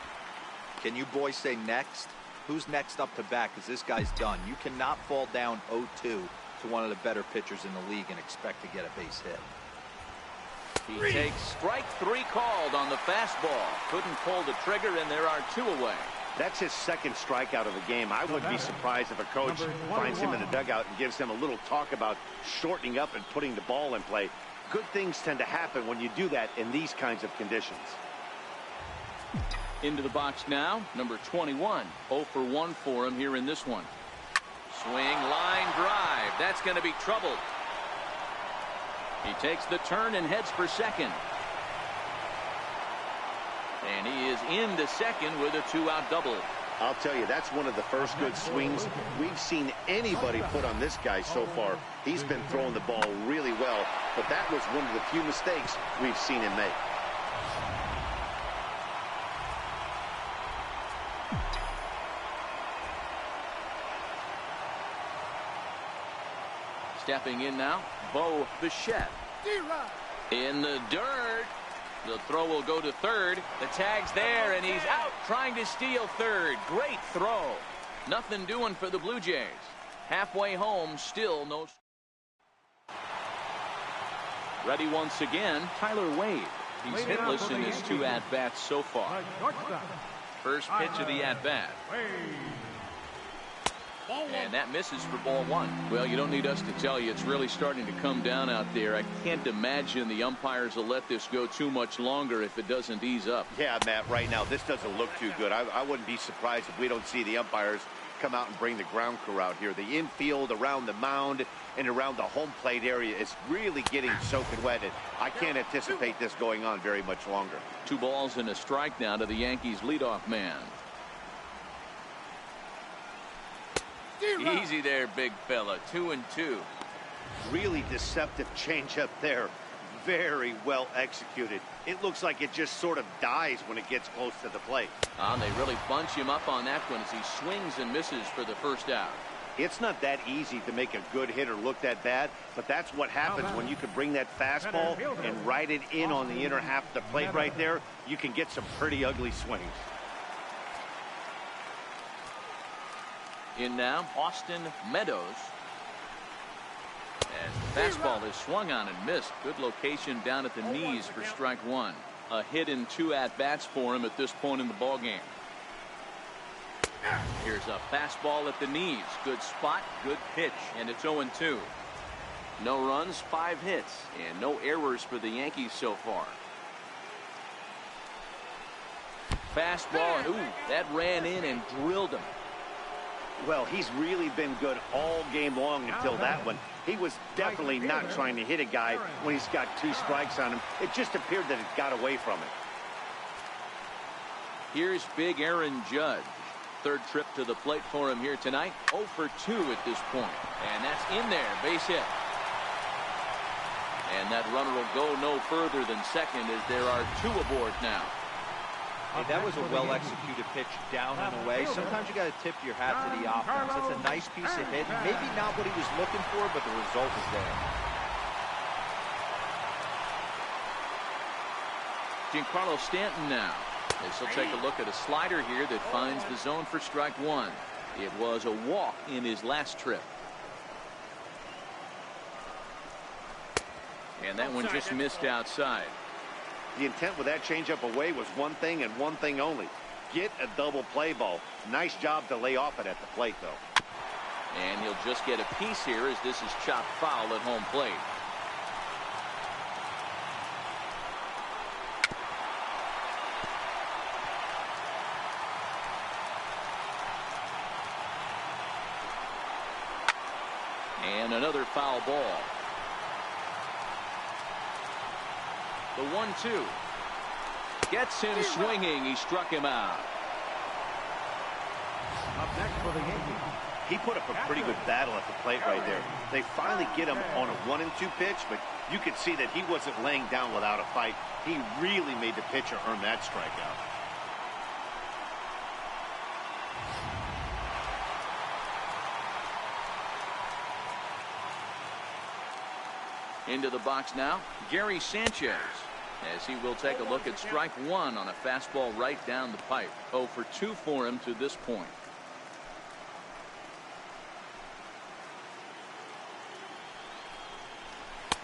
[SPEAKER 4] Can you boys say next? Who's next up to bat? Because this guy's done. You cannot fall down 0-2 to one of the better pitchers in the league and expect to get a base hit.
[SPEAKER 1] He takes strike 3 called on the fastball. Couldn't pull the trigger, and there are 2 away.
[SPEAKER 2] That's his second strikeout of the game. I wouldn't be surprised if a coach finds him in the dugout and gives him a little talk about shortening up and putting the ball in play. Good things tend to happen when you do that in these kinds of conditions.
[SPEAKER 1] Into the box now, number 21. 0 for 1 for him here in this one. Swing, line drive. That's going to be trouble. He takes the turn and heads for second. And he is into second with a 2-out double.
[SPEAKER 2] I'll tell you, that's one of the first good swings we've seen anybody put on this guy so far. He's been throwing the ball really well, but that was one of the few mistakes we've seen him make.
[SPEAKER 1] Stepping in now, Bo Bichette. In the dirt. The throw will go to third. The tag's there, and he's out trying to steal third. Great throw. Nothing doing for the Blue Jays. Halfway home, still no. Ready once again, Tyler Wade. He's hitless in his 2 at-bats so far. First pitch of the at-bat. And that misses for ball 1. Well, you don't need us to tell you, it's really starting to come down out there. I can't imagine the umpires will let this go too much longer if it doesn't ease up.
[SPEAKER 2] Yeah, Matt, right now this doesn't look too good. I wouldn't be surprised if we don't see the umpires come out and bring the ground crew out here. The infield, around the mound, and around the home plate area is really getting soaking wet. And I can't anticipate this going on very much longer.
[SPEAKER 1] 2 balls and a strike now to the Yankees leadoff man. Easy there, big fella. 2-2.
[SPEAKER 2] Really deceptive changeup there. Very well executed. It looks like it just sort of dies when it gets close to the plate.
[SPEAKER 1] They really bunch him up on that one as he swings and misses for the first out.
[SPEAKER 2] It's not that easy to make a good hitter look that bad, but that's what happens when you can bring that fastball and ride it in on the inner half of the plate right there. You can get some pretty ugly swings.
[SPEAKER 1] In now, Austin Meadows. As the fastball is swung on and missed. Good location down at the knees for strike 1. A hit in 2 at-bats for him at this point in the ballgame. Here's a fastball at the knees. Good spot, good pitch, and it's 0-2. No runs, 5 hits, and no errors for the Yankees so far. Fastball, and ooh, that ran in and drilled him.
[SPEAKER 2] Well, he's really been good all game long until that one. He was definitely not trying to hit a guy when he's got 2 strikes on him. It just appeared that it got away from him.
[SPEAKER 1] Here's big Aaron Judge. 3rd trip to the plate for him here tonight. 0 for 2 at this point. And that's in there. Base hit. And that runner will go no further than second as there are 2 aboard now.
[SPEAKER 4] Hey, that was a well-executed pitch down and away. Sometimes you got to tip your hat to the offense. That's a nice piece of hit. Maybe not what he was looking for, but the result is there.
[SPEAKER 1] Giancarlo Stanton now. As he'll take a look at a slider here that finds the zone for strike 1. It was a walk in his last trip. And that one just missed outside.
[SPEAKER 2] The intent with that changeup away was one thing and one thing only. Get a double play ball. Nice job to lay off it at the plate, though.
[SPEAKER 1] And he'll just get a piece here as this is chopped foul at home plate. And another foul ball. The 1-2. Gets him swinging. He struck him out.
[SPEAKER 3] Up next for the Yankees.
[SPEAKER 2] He put up a pretty good battle at the plate right there. They finally get him on a 1-2 pitch, but you could see that he wasn't laying down without a fight. He really made the pitcher earn that strikeout.
[SPEAKER 1] Into the box now, Gary Sanchez, as he will take a look at strike 1 on a fastball right down the pipe. 0 for 2 for him to this point.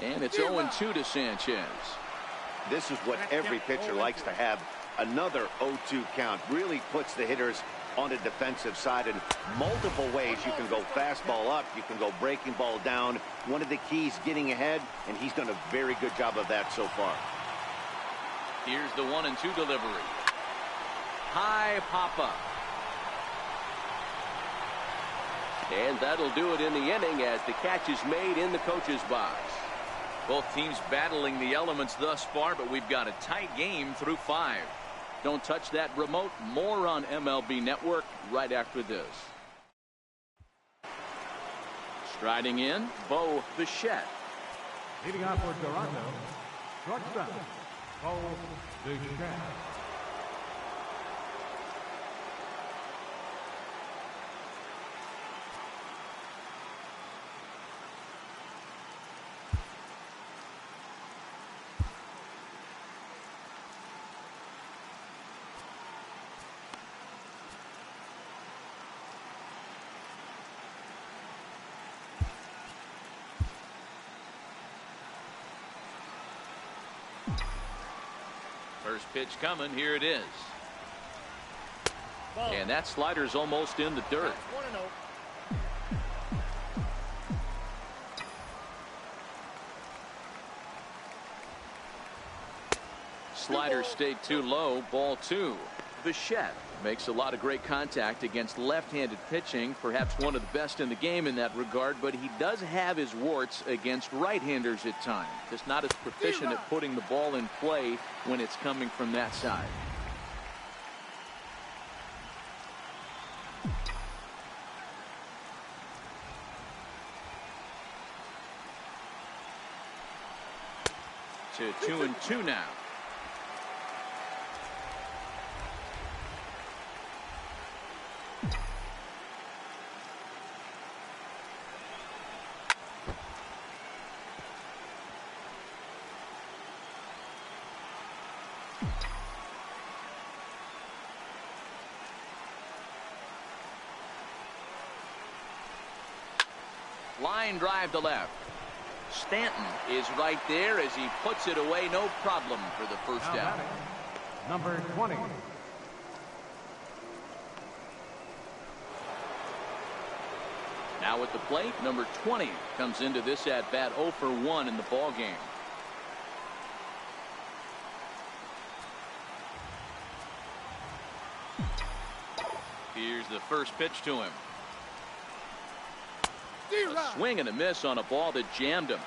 [SPEAKER 1] And it's 0-2 to Sanchez.
[SPEAKER 2] This is what every pitcher likes to have. Another 0-2 count really puts the hitters on the defensive side in multiple ways. You can go fastball up, you can go breaking ball down. One of the keys, getting ahead, and he's done a very good job of that so far.
[SPEAKER 1] Here's the 1-2 delivery. High pop-up.
[SPEAKER 5] And that'll do it in the inning as the catch is made in the coach's box.
[SPEAKER 1] Both teams battling the elements thus far, but we've got a tight game through 5. Don't touch that remote. More on MLB Network right after this. Striding in, Bo Bichette.
[SPEAKER 3] Leading off for Toronto, shortstop, Bo Bichette.
[SPEAKER 1] First pitch coming. Here it is. And that slider's almost in the dirt. Slider stayed too low. Ball 2. Bichette makes a lot of great contact against left-handed pitching, perhaps one of the best in the game in that regard, but he does have his warts against right-handers at times. Just not as proficient at putting the ball in play when it's coming from that side. To 2-2 now. Line drive to left. Stanton is right there as he puts it away. No problem for the first out.
[SPEAKER 3] Number 20.
[SPEAKER 1] Now at the plate, number 20 comes into this at bat 0 for 1 in the ball game. Here's the first pitch to him. A swing and a miss on a ball that jammed him.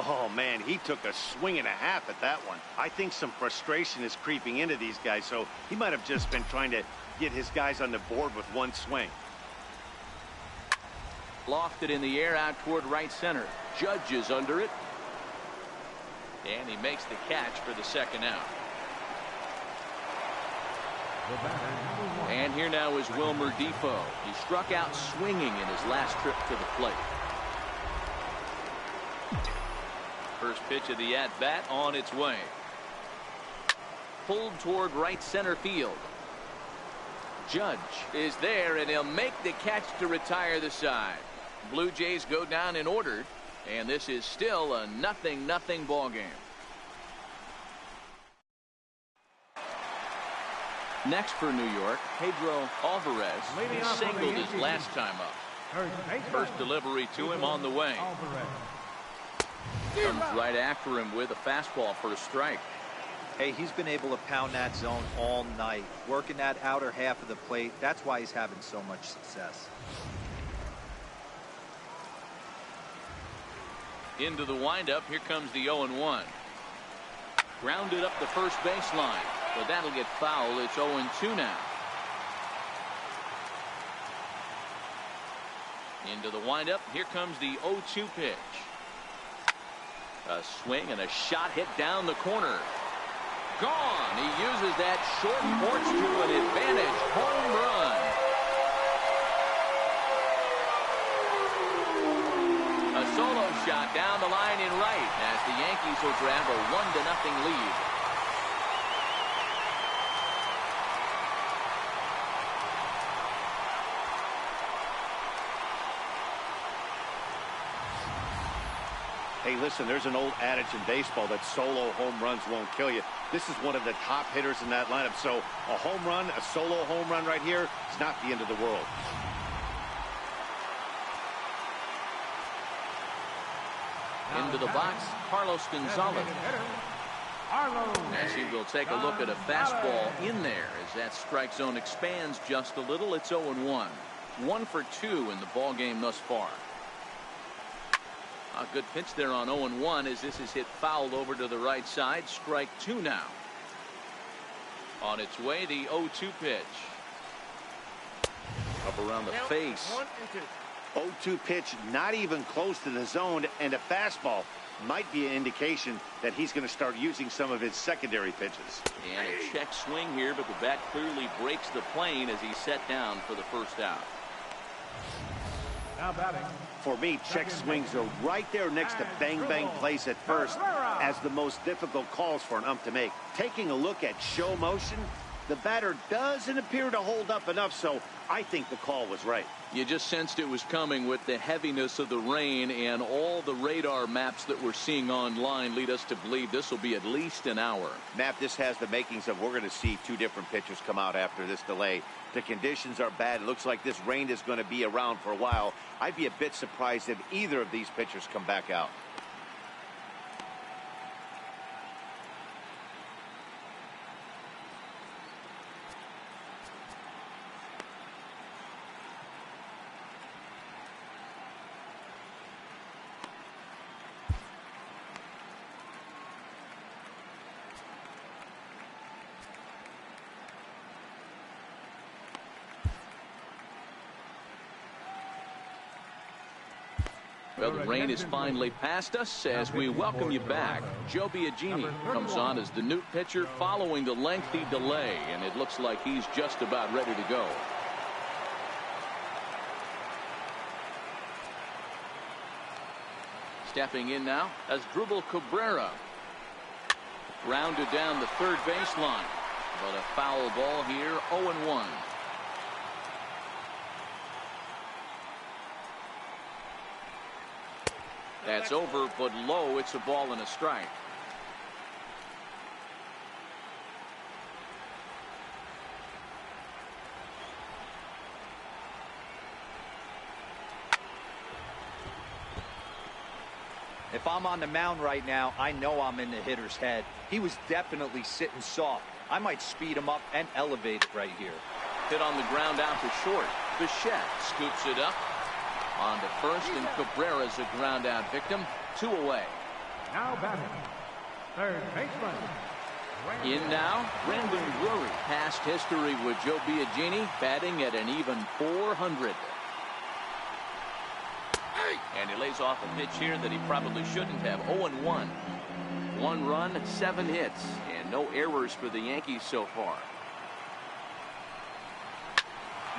[SPEAKER 2] Oh, man, he took a swing and a half at that one. I think some frustration is creeping into these guys, so he might have just been trying to get his guys on the board with one swing.
[SPEAKER 1] Lofted in the air out toward right center. Judge is under it. And he makes the catch for the second out. And here now is Wilmer Defoe. He struck out swinging in his last trip to the plate. First pitch of the at-bat on its way. Pulled toward right center field. Judge is there, and he'll make the catch to retire the side. Blue Jays go down in order, and this is still a 0-0 ball game. Next for New York, Pedro Alvarez. He singled his last time up. First delivery to him on the way. Comes right after him with a fastball for a strike.
[SPEAKER 4] Hey, he's been able to pound that zone all night, working that outer half of the plate. That's why he's having so much success.
[SPEAKER 1] Into the windup. Here comes the 0-1. Grounded up the first baseline. But that'll get foul. It's 0-2 now. Into the windup. Here comes the 0-2 pitch. A swing and a shot hit down the corner. Gone. He uses that short porch to an advantage. Home run. A solo shot down the line in right as the Yankees will grab a 1-0 lead.
[SPEAKER 2] Hey, listen, there's an old adage in baseball that solo home runs won't kill you. This is one of the top hitters in that lineup. So a home run, a solo home run right here is not the end of the world.
[SPEAKER 1] Into the box, Carlos Gonzalez. As he will take a look at a fastball in there as that strike zone expands just a little. It's 0-1. 1 for 2 in the ball game thus far. A good pitch there on 0-1 as this is hit foul over to the right side. Strike 2 now. On its way, the 0-2 pitch. Up around the face.
[SPEAKER 2] 0-2 pitch, not even close to the zone, and a fastball might be an indication that he's going to start using some of his secondary pitches.
[SPEAKER 1] And a check swing here, but the bat clearly breaks the plane as he's set down for the first out.
[SPEAKER 3] Now batting.
[SPEAKER 2] For me, check swings are right there next to bang-bang plays at first as the most difficult calls for an ump to make. Taking a look at show motion, the batter doesn't appear to hold up enough, so I think the call was right.
[SPEAKER 1] You just sensed it was coming with the heaviness of the rain, and all the radar maps that we're seeing online lead us to believe this will be at least an hour.
[SPEAKER 2] Matt, this has the makings of we're going to see 2 different pitchers come out after this delay. The conditions are bad. It looks like this rain is going to be around for a while. I'd be a bit surprised if either of these pitchers come back out.
[SPEAKER 1] Well, the rain is finally past us as we welcome you back. Joe Biagini comes on as the new pitcher following the lengthy delay, and it looks like he's just about ready to go. Stepping in now as Drupal Cabrera. Grounded down the third baseline, but a foul ball here, 0-1. That's over, but low. It's a ball and a strike.
[SPEAKER 4] If I'm on the mound right now, I know I'm in the hitter's head. He was definitely sitting soft. I might speed him up and elevate it right here.
[SPEAKER 1] Hit on the ground out to short. Bichette scoops it up. On to first, and Cabrera's a ground out victim. 2 away.
[SPEAKER 3] Now batting. Third baseman.
[SPEAKER 1] In now, Brandon Drury. Past history with Joe Biagini, batting at an even .400. And he lays off a pitch here that he probably shouldn't have. 0-1. 1 run, 7 hits, and no errors for the Yankees so far.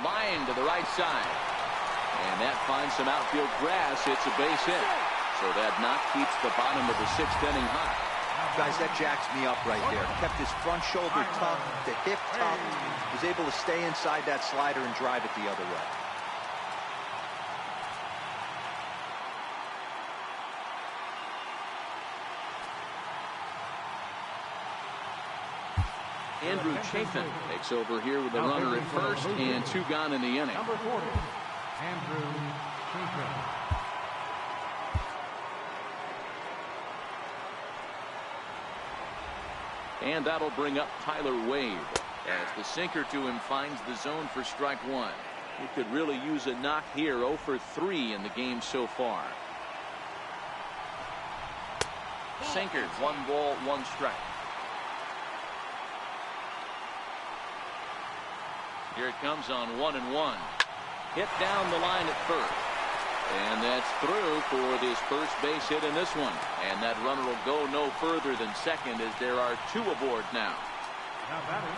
[SPEAKER 1] Line to the right side. And that finds some outfield grass. It's a base hit. So that knock keeps the bottom of the 6th inning hot.
[SPEAKER 4] Guys, that jacks me up right there. Kept his front shoulder tucked, the hip tucked. Was able to stay inside that slider and drive it the other way.
[SPEAKER 1] Andrew Chafin takes over here with a runner at first and 2 gone in the inning.
[SPEAKER 3] Number 40, Andrew Chafin.
[SPEAKER 1] And that'll bring up Tyler Wade as the sinker to him finds the zone for strike 1. He could really use a knock here. 0 for 3 in the game so far. Sinker, 1 ball, 1 strike. Here it comes on 1-1. Hit down the line at first. And that's through for this first base hit in this one. And that runner will go no further than second as there are 2 aboard now.
[SPEAKER 3] Now batting.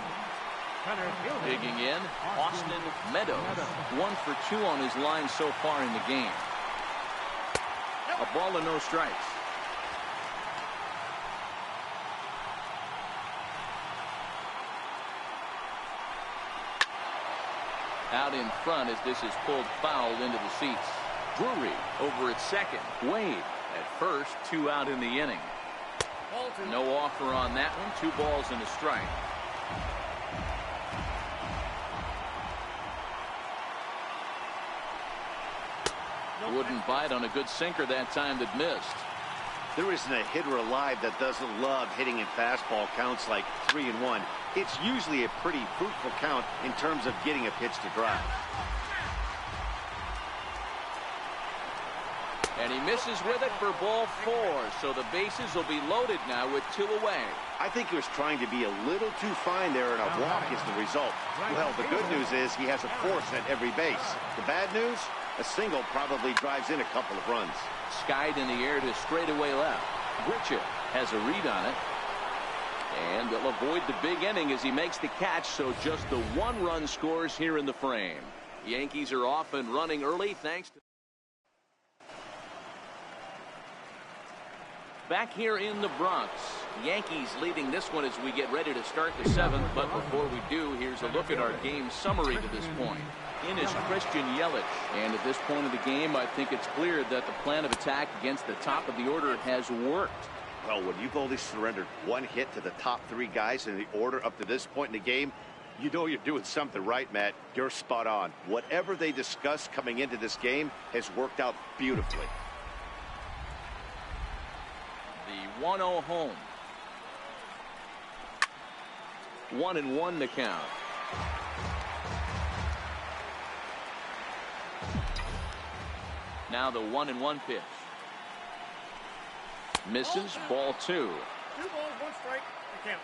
[SPEAKER 3] Center fielder.
[SPEAKER 1] Digging in, Austin Meadows. 1 for 2 on his line so far in the game. A ball and no strikes. Out in front as this is pulled foul into the seats. Drury over at second. Wade At first, 2 out in the inning. No offer on that one. 2 balls and a strike. Wouldn't bite on a good sinker that time that missed.
[SPEAKER 2] There isn't a hitter alive that doesn't love hitting in fastball counts like 3-1. It's usually a pretty fruitful count in terms of getting a pitch to drive.
[SPEAKER 1] And he misses with it for ball 4. So the bases will be loaded now with 2 away.
[SPEAKER 2] I think he was trying to be a little too fine there, and a walk is the result. Well, the good news is he has a force at every base. The bad news? A single probably drives in a couple of runs.
[SPEAKER 1] Skied in the air to straightaway left. Grichuk has a read on it. And they'll avoid the big inning as he makes the catch, so just the 1 run scores here in the frame. Yankees are off and running early thanks to... Back here in the Bronx, Yankees leading this one as we get ready to start the 7th. But before we do, here's a look at our game summary to this point. In is Christian Yelich, and at this point of the game, I think it's clear that the plan of attack against the top of the order has worked.
[SPEAKER 2] Well, when you've only surrendered 1 hit to the top 3 guys in the order up to this point in the game, you know you're doing something right, Matt. You're spot on. Whatever they discussed coming into this game has worked out beautifully.
[SPEAKER 1] The 1-0 home. 1-1 the count. Now the 1-1 pitch. Misses, ball 2.
[SPEAKER 3] 2 balls, 1 strike, the count.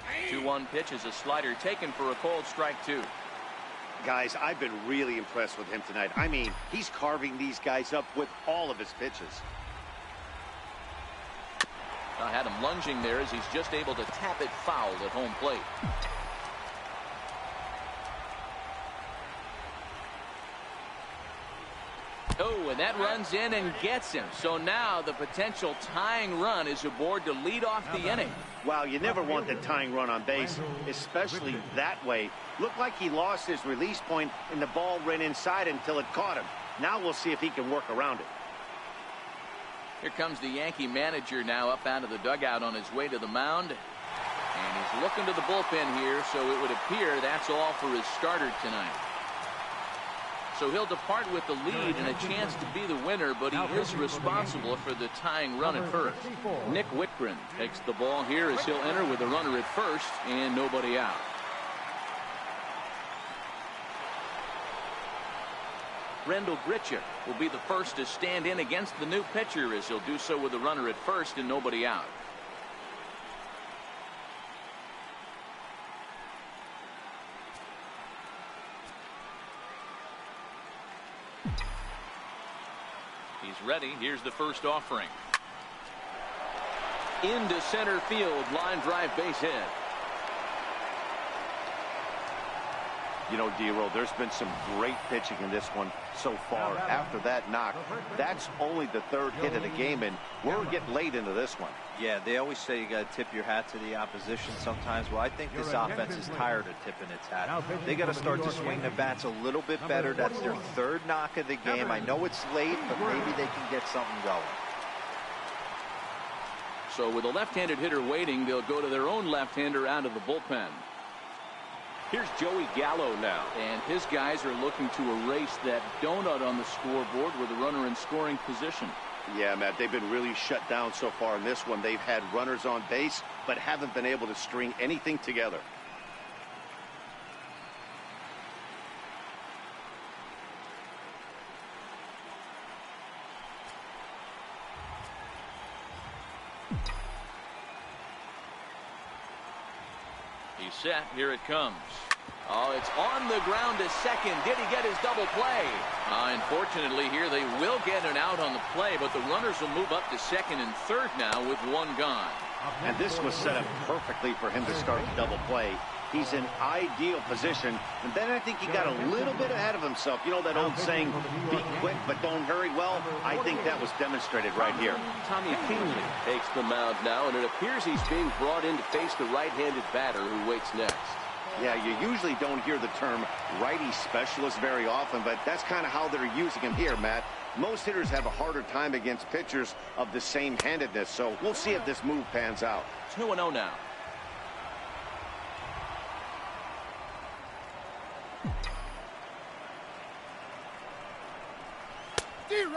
[SPEAKER 1] Hey. 2-1 pitch is a slider taken for a cold strike 2.
[SPEAKER 2] Guys, I've been really impressed with him tonight. I mean, he's carving these guys up with all of his pitches.
[SPEAKER 1] I had him lunging there as he's just able to tap it foul at home plate. Oh, and that runs in and gets him. So now the potential tying run is aboard to lead off the inning.
[SPEAKER 2] Wow, you never want the tying run on base, especially that way. Looked like he lost his release point and the ball ran inside until it caught him. Now we'll see if he can work around it.
[SPEAKER 1] Here comes the Yankee manager now up out of the dugout on his way to the mound. And he's looking to the bullpen here, so it would appear that's all for his starter tonight. So he'll depart with the lead and a chance to be the winner, but he is responsible for the tying run at first. Nick Whitgren takes the ball here as he'll enter with a runner at first and nobody out. Rendell Grichuk will be the first to stand in against the new pitcher as he'll do so with a runner at first and nobody out. He's ready. Here's the first offering. Into center field, line drive, base hit.
[SPEAKER 2] You know, D-Roll, there's been some great pitching in this one so far. After that knock, that's only the 3rd hit of the game, and we're getting late into this one.
[SPEAKER 4] Yeah, they always say you got to tip your hat to the opposition sometimes. Well, I think this offense is tired of tipping its hat. They got to start to swing the bats a little bit better. That's their 3rd knock of the game. I know it's late, but maybe they can get something going.
[SPEAKER 1] So with a left-handed hitter waiting, they'll go to their own left-hander out of the bullpen.
[SPEAKER 5] Here's Joey Gallo now.
[SPEAKER 1] And his guys are looking to erase that donut on the scoreboard with a runner in scoring position.
[SPEAKER 2] Yeah, Matt, they've been really shut down so far in this one. They've had runners on base, but haven't been able to string anything together.
[SPEAKER 1] He's set. Here it comes. Oh, it's on the ground to second. Did he get his double play? Unfortunately, here they will get an out on the play, but the runners will move up to second and third now with 1 gone.
[SPEAKER 2] And this was set up perfectly for him to start the double play. he's in ideal position. And then I think he got a little bit ahead of himself. You know that old saying, be quick but don't hurry? Well, I think that was demonstrated right here.
[SPEAKER 5] Tommy Kingley takes the mound now, and it appears he's being brought in to face the right-handed batter who waits next.
[SPEAKER 2] Yeah, you usually don't hear the term righty specialist very often, but that's kind of how they're using him here, Matt. Most hitters have a harder time against pitchers of the same handedness, so we'll see if this move pans out.
[SPEAKER 1] 2-0 now.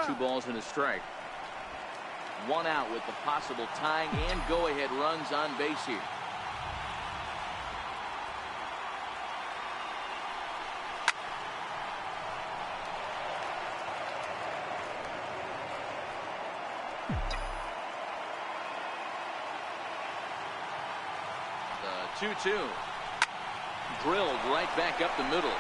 [SPEAKER 1] Two balls and a strike. One out with the possible tying and go-ahead runs on base here. The 2-2. Drilled right back up the middle.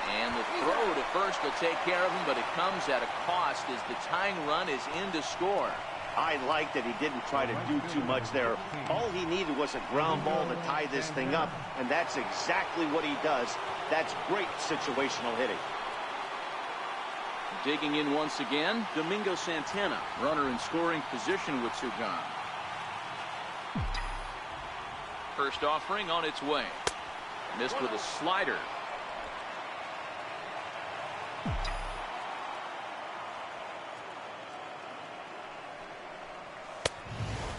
[SPEAKER 1] And the throw to first will take care of him, but it comes at a cost as the tying run is in to score.
[SPEAKER 2] I like that he didn't try to do too much there. All he needed was a ground ball to tie this thing up, and that's exactly what he does. That's great situational hitting.
[SPEAKER 1] Digging in once again, Domingo Santana, runner in scoring position with two gone. First offering on its way. Missed with a slider.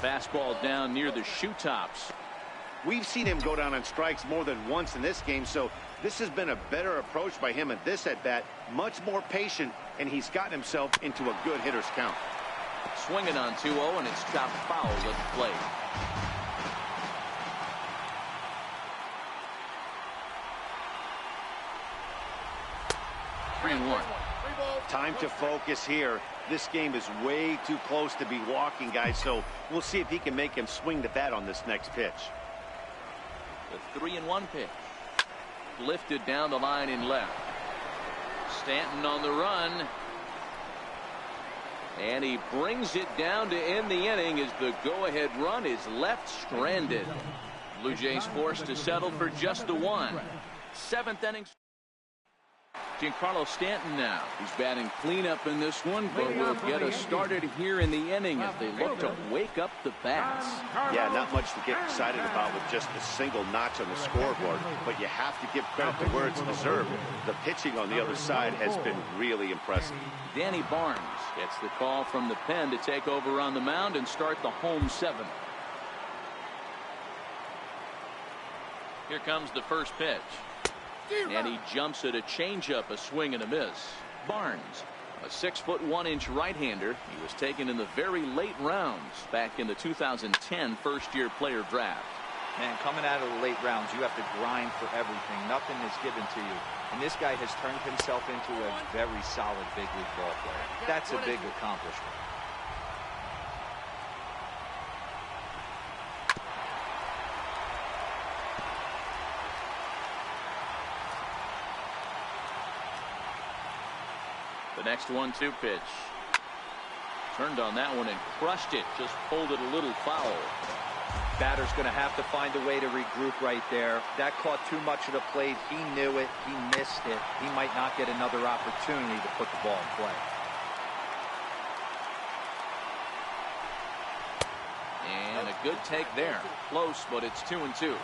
[SPEAKER 1] Fastball down near the shoe tops.
[SPEAKER 2] We've seen him go down on strikes more than once in this game, so this has been a better approach by him at this at-bat. Much more patient, and he's gotten himself into a good hitter's count.
[SPEAKER 1] Swinging on 2-0, and it's chopped foul at the plate.
[SPEAKER 2] Time to focus here. This game is way too close to be walking, guys, so we'll see if he can make him swing the bat on this next pitch.
[SPEAKER 1] The 3-1 pitch. Lifted down the line in left. Stanton on the run. And he brings it down to end the inning as the go-ahead run is left stranded. Blue Jays forced to settle for just the one. Seventh inning. Giancarlo Stanton now. He's batting cleanup in this one, but will get us started here in the inning as they look to wake up the bats.
[SPEAKER 2] Yeah, not much to get excited about with just a single notch on the scoreboard, but you have to give credit to where it's deserved. The pitching on the other side has been really impressive.
[SPEAKER 1] Danny Barnes gets the call from the pen to take over on the mound and start the home seventh. Here comes the first pitch. And he jumps at a changeup, a swing and a miss. Barnes, a 6'1" right-hander. He was taken in the very late rounds back in the 2010 first-year player draft.
[SPEAKER 4] Man, coming out of the late rounds, you have to grind for everything. Nothing is given to you. And this guy has turned himself into a very solid big league ball player. That's a big accomplishment.
[SPEAKER 1] The next 1-2 pitch. Turned on that one and crushed it. Just pulled it a little foul.
[SPEAKER 4] Batter's going to have to find a way to regroup right there. That caught too much of the plate. He knew it. He missed it. He might not get another opportunity to put the ball in play.
[SPEAKER 1] And a good take there. Close, but it's 2-2.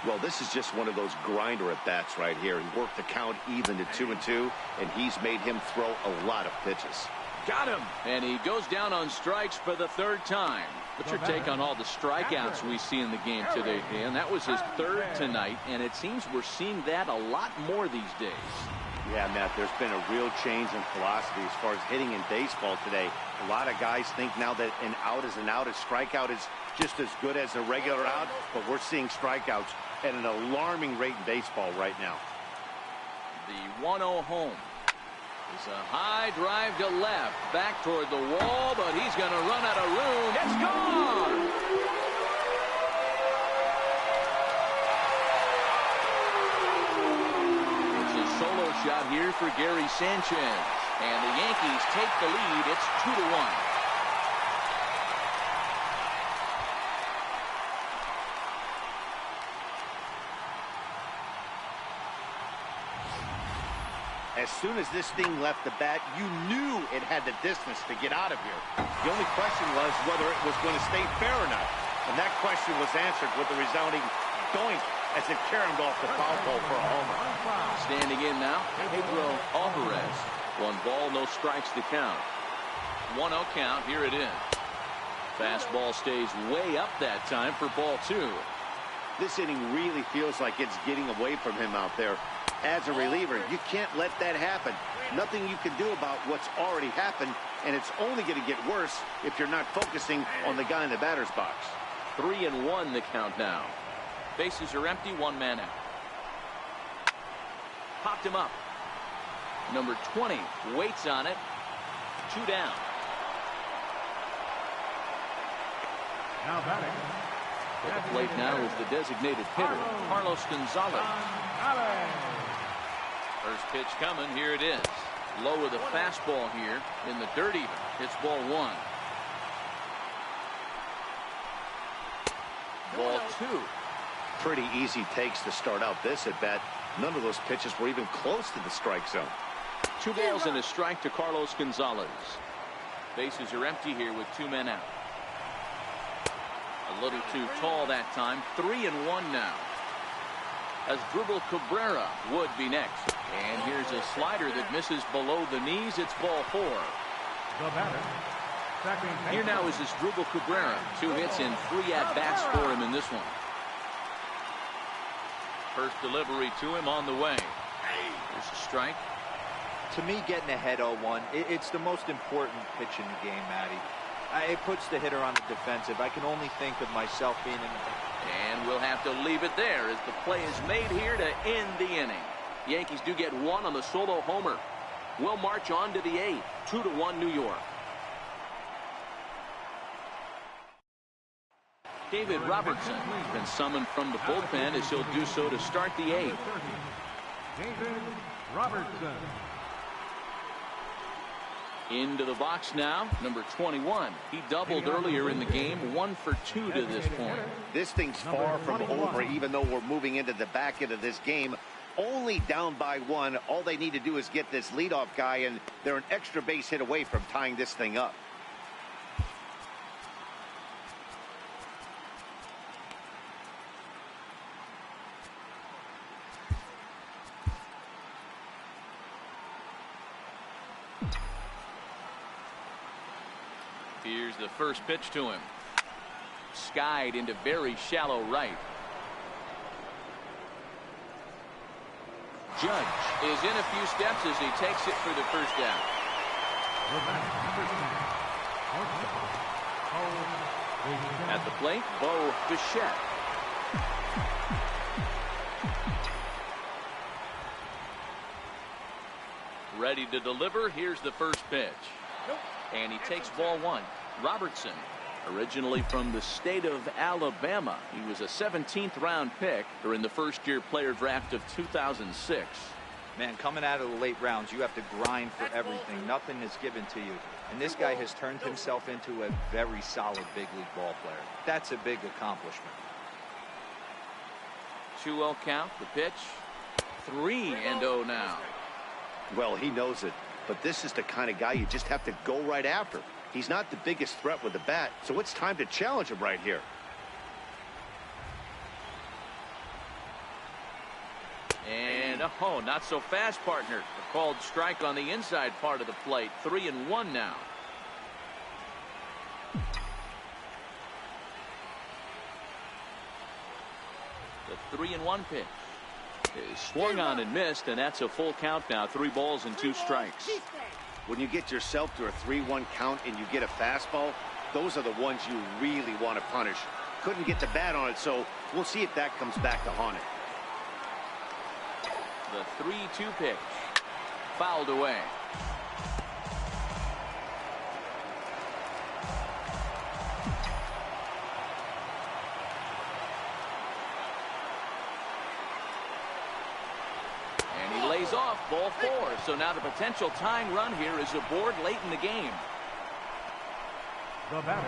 [SPEAKER 2] Well, this is just one of those grinder at-bats right here. He worked the count even to 2-2, and he's made him throw a lot of pitches.
[SPEAKER 1] Got him. And he goes down on strikes for the third time. What's your take on all the strikeouts we see in the game today, Dan? That was his third tonight, and it seems we're seeing that a lot more these days.
[SPEAKER 2] Yeah, Matt, there's been a real change in philosophy as far as hitting in baseball today. A lot of guys think now that an out is an out. A strikeout is just as good as a regular out, but we're seeing strikeouts at an alarming rate in baseball right now.
[SPEAKER 1] The 1-0 home is a high drive to left, back toward the wall, but he's going to run out of room. It's gone! It's a solo shot here for Gary Sanchez, and the Yankees take the lead. It's 2-1.
[SPEAKER 2] As soon as this thing left the bat, you knew it had the distance to get out of here. The only question was whether it was going to stay fair or not. And that question was answered with a resounding doink as it caromed off the foul pole for a homer.
[SPEAKER 1] Standing in now, Pedro Alvarez. 1 ball, no strikes to count. 1-0 count. Here it is. Fastball stays way up that time for ball 2.
[SPEAKER 2] This inning really feels like it's getting away from him out there. As a reliever, you can't let that happen. Nothing you can do about what's already happened, and it's only going to get worse if you're not focusing on the guy in the batter's box.
[SPEAKER 1] 3-1 the count now. Bases are empty, 1 man out. Popped him up. Number 20 waits on it. 2 down.
[SPEAKER 3] Now batting.
[SPEAKER 1] At the plate now is the designated hitter, Carlos Gonzalez. First pitch coming. Here it is. Low with a fastball here in the dirt even. It's ball 1. Ball 2.
[SPEAKER 2] Pretty easy takes to start out this at bat. None of those pitches were even close to the strike zone.
[SPEAKER 1] 2 balls and a strike to Carlos Gonzalez. Bases are empty here with 2 men out. A little too tall that time. 3-1 now. As Asdrubal Cabrera would be next. And here's a slider that misses below the knees. It's ball 4.
[SPEAKER 3] The batter.
[SPEAKER 1] Here now is Asdrubal Cabrera. 2 hits and 3 at-bats for him in this one. First delivery to him on the way. There's a strike.
[SPEAKER 4] To me, getting ahead 0-1, it's the most important pitch in the game, Matty. It puts the hitter on the defensive. I can only think of myself being in the...
[SPEAKER 1] And we'll have to leave it there as the play is made here to end the inning. Yankees do get 1 on the solo homer. We'll march on to the 8th. 2-1 New York. David Robertson has been summoned from the bullpen as he'll do so to start the 8th.
[SPEAKER 3] David Robertson.
[SPEAKER 1] Into the box now, number 21. He doubled earlier in the game, 1 for 2 to this point.
[SPEAKER 2] This thing's far from over, even though we're moving into the back end of this game. Only down by 1. All they need to do is get this leadoff guy, and they're an extra base hit away from tying this thing up.
[SPEAKER 1] Here's the first pitch to him. Skied into very shallow right. Judge is in a few steps as he takes it for the first down. At the plate, Bo Bichette. Ready to deliver. Here's the first pitch. And he takes ball 1. Robertson, originally from the state of Alabama. He was a 17th round pick during the first-year player draft of 2006.
[SPEAKER 4] Man, coming out of the late rounds, you have to grind for everything. Nothing is given to you. And this guy has turned himself into a very solid big league ball player. That's a big accomplishment.
[SPEAKER 1] 2-0 count, the pitch. 3-0 now.
[SPEAKER 2] Well, he knows it. But this is the kind of guy you just have to go right after. He's not the biggest threat with the bat, so it's time to challenge him right here.
[SPEAKER 1] And, oh, not so fast, partner. A called strike on the inside part of the plate. 3-1 now. The 3-1 pitch is swung on and missed, and that's a full count now. 3 balls and 2 strikes.
[SPEAKER 2] When you get yourself to a 3-1 count and you get a fastball, those are the ones you really want to punish. Couldn't get the bat on it, so we'll see if that comes back to haunt it.
[SPEAKER 1] The 3-2 pitch fouled away. Off ball 4. So now the potential tying run here is aboard late in the game.
[SPEAKER 3] The batter,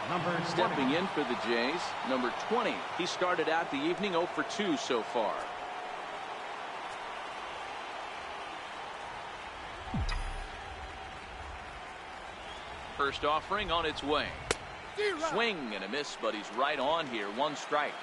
[SPEAKER 3] number 20.
[SPEAKER 1] Stepping in for the Jays, number 20. He started out the evening 0 for 2 so far. first offering on its way. Swing and a miss, but he's right on here. 1 strike.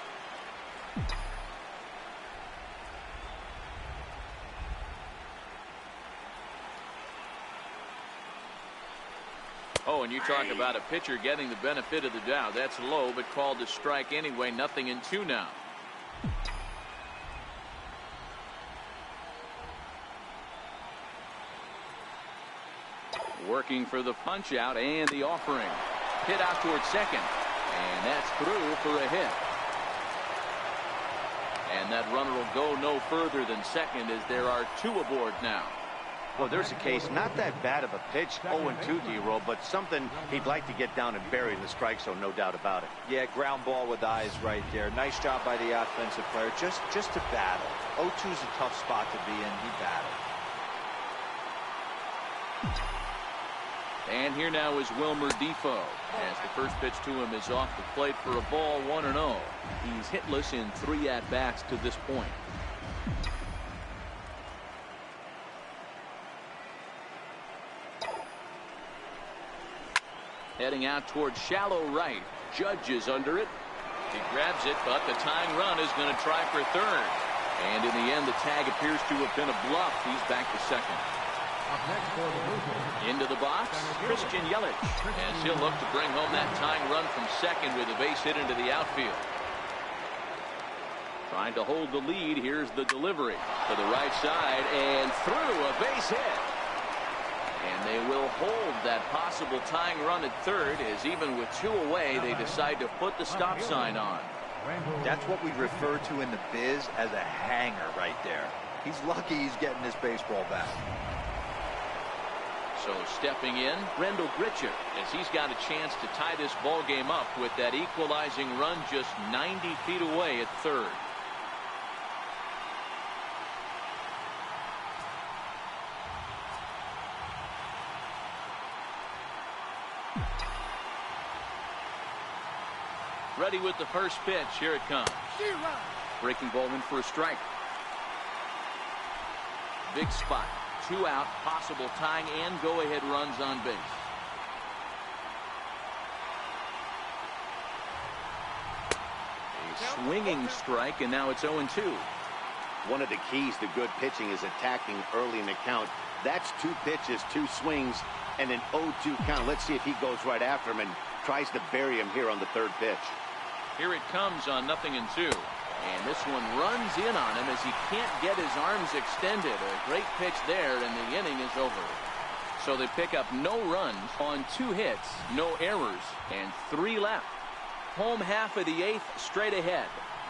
[SPEAKER 1] Oh, and you talk about a pitcher getting the benefit of the doubt. That's low, but called a strike anyway. 0-2 now. Working for the punch out and the offering. Hit out towards second. And that's through for a hit. And that runner will go no further than second as there are 2 aboard now.
[SPEAKER 2] Well, there's a case, not that bad of a pitch, 0-2, D-Roll, but something he'd like to get down and bury in the strike zone, no doubt about it.
[SPEAKER 4] Yeah, ground ball with eyes right there. Nice job by the offensive player. Just to battle. 0-2's a tough spot to be in. He battled.
[SPEAKER 1] And here now is Wilmer Defoe, as the first pitch to him is off the plate for a ball, 1-0. He's hitless in 3 at-bats to this point. Heading out towards shallow right. Judge is under it. He grabs it, but the tying run is going to try for third. And in the end, the tag appears to have been a bluff. He's back to second. Into the box, Christian Yelich, as he'll look to bring home that tying run from second with a base hit into the outfield. Trying to hold the lead. Here's the delivery to the right side and through, a base hit. And they will hold that possible tying run at third, as even with 2 away, they decide to put the stop sign on.
[SPEAKER 4] That's what we refer to in the biz as a hanger right there. He's lucky he's getting this baseball back.
[SPEAKER 1] So stepping in, Rendell Gritchett, as he's got a chance to tie this ball game up with that equalizing run just 90 feet away at third. Ready with the first pitch. Here it comes. Breaking ball in for a strike. Big spot. 2 out. Possible tying and go-ahead runs on base. A swinging strike, and now it's 0-2.
[SPEAKER 2] One of the keys to good pitching is attacking early in the count. That's 2 pitches, 2 swings, and an 0-2 count. Let's see if he goes right after him and tries to bury him here on the third pitch.
[SPEAKER 1] Here it comes on 0-2. And this one runs in on him as he can't get his arms extended. A great pitch there, and the inning is over. So they pick up no runs on 2 hits, no errors, and 3 left. Home half of the 8th straight ahead.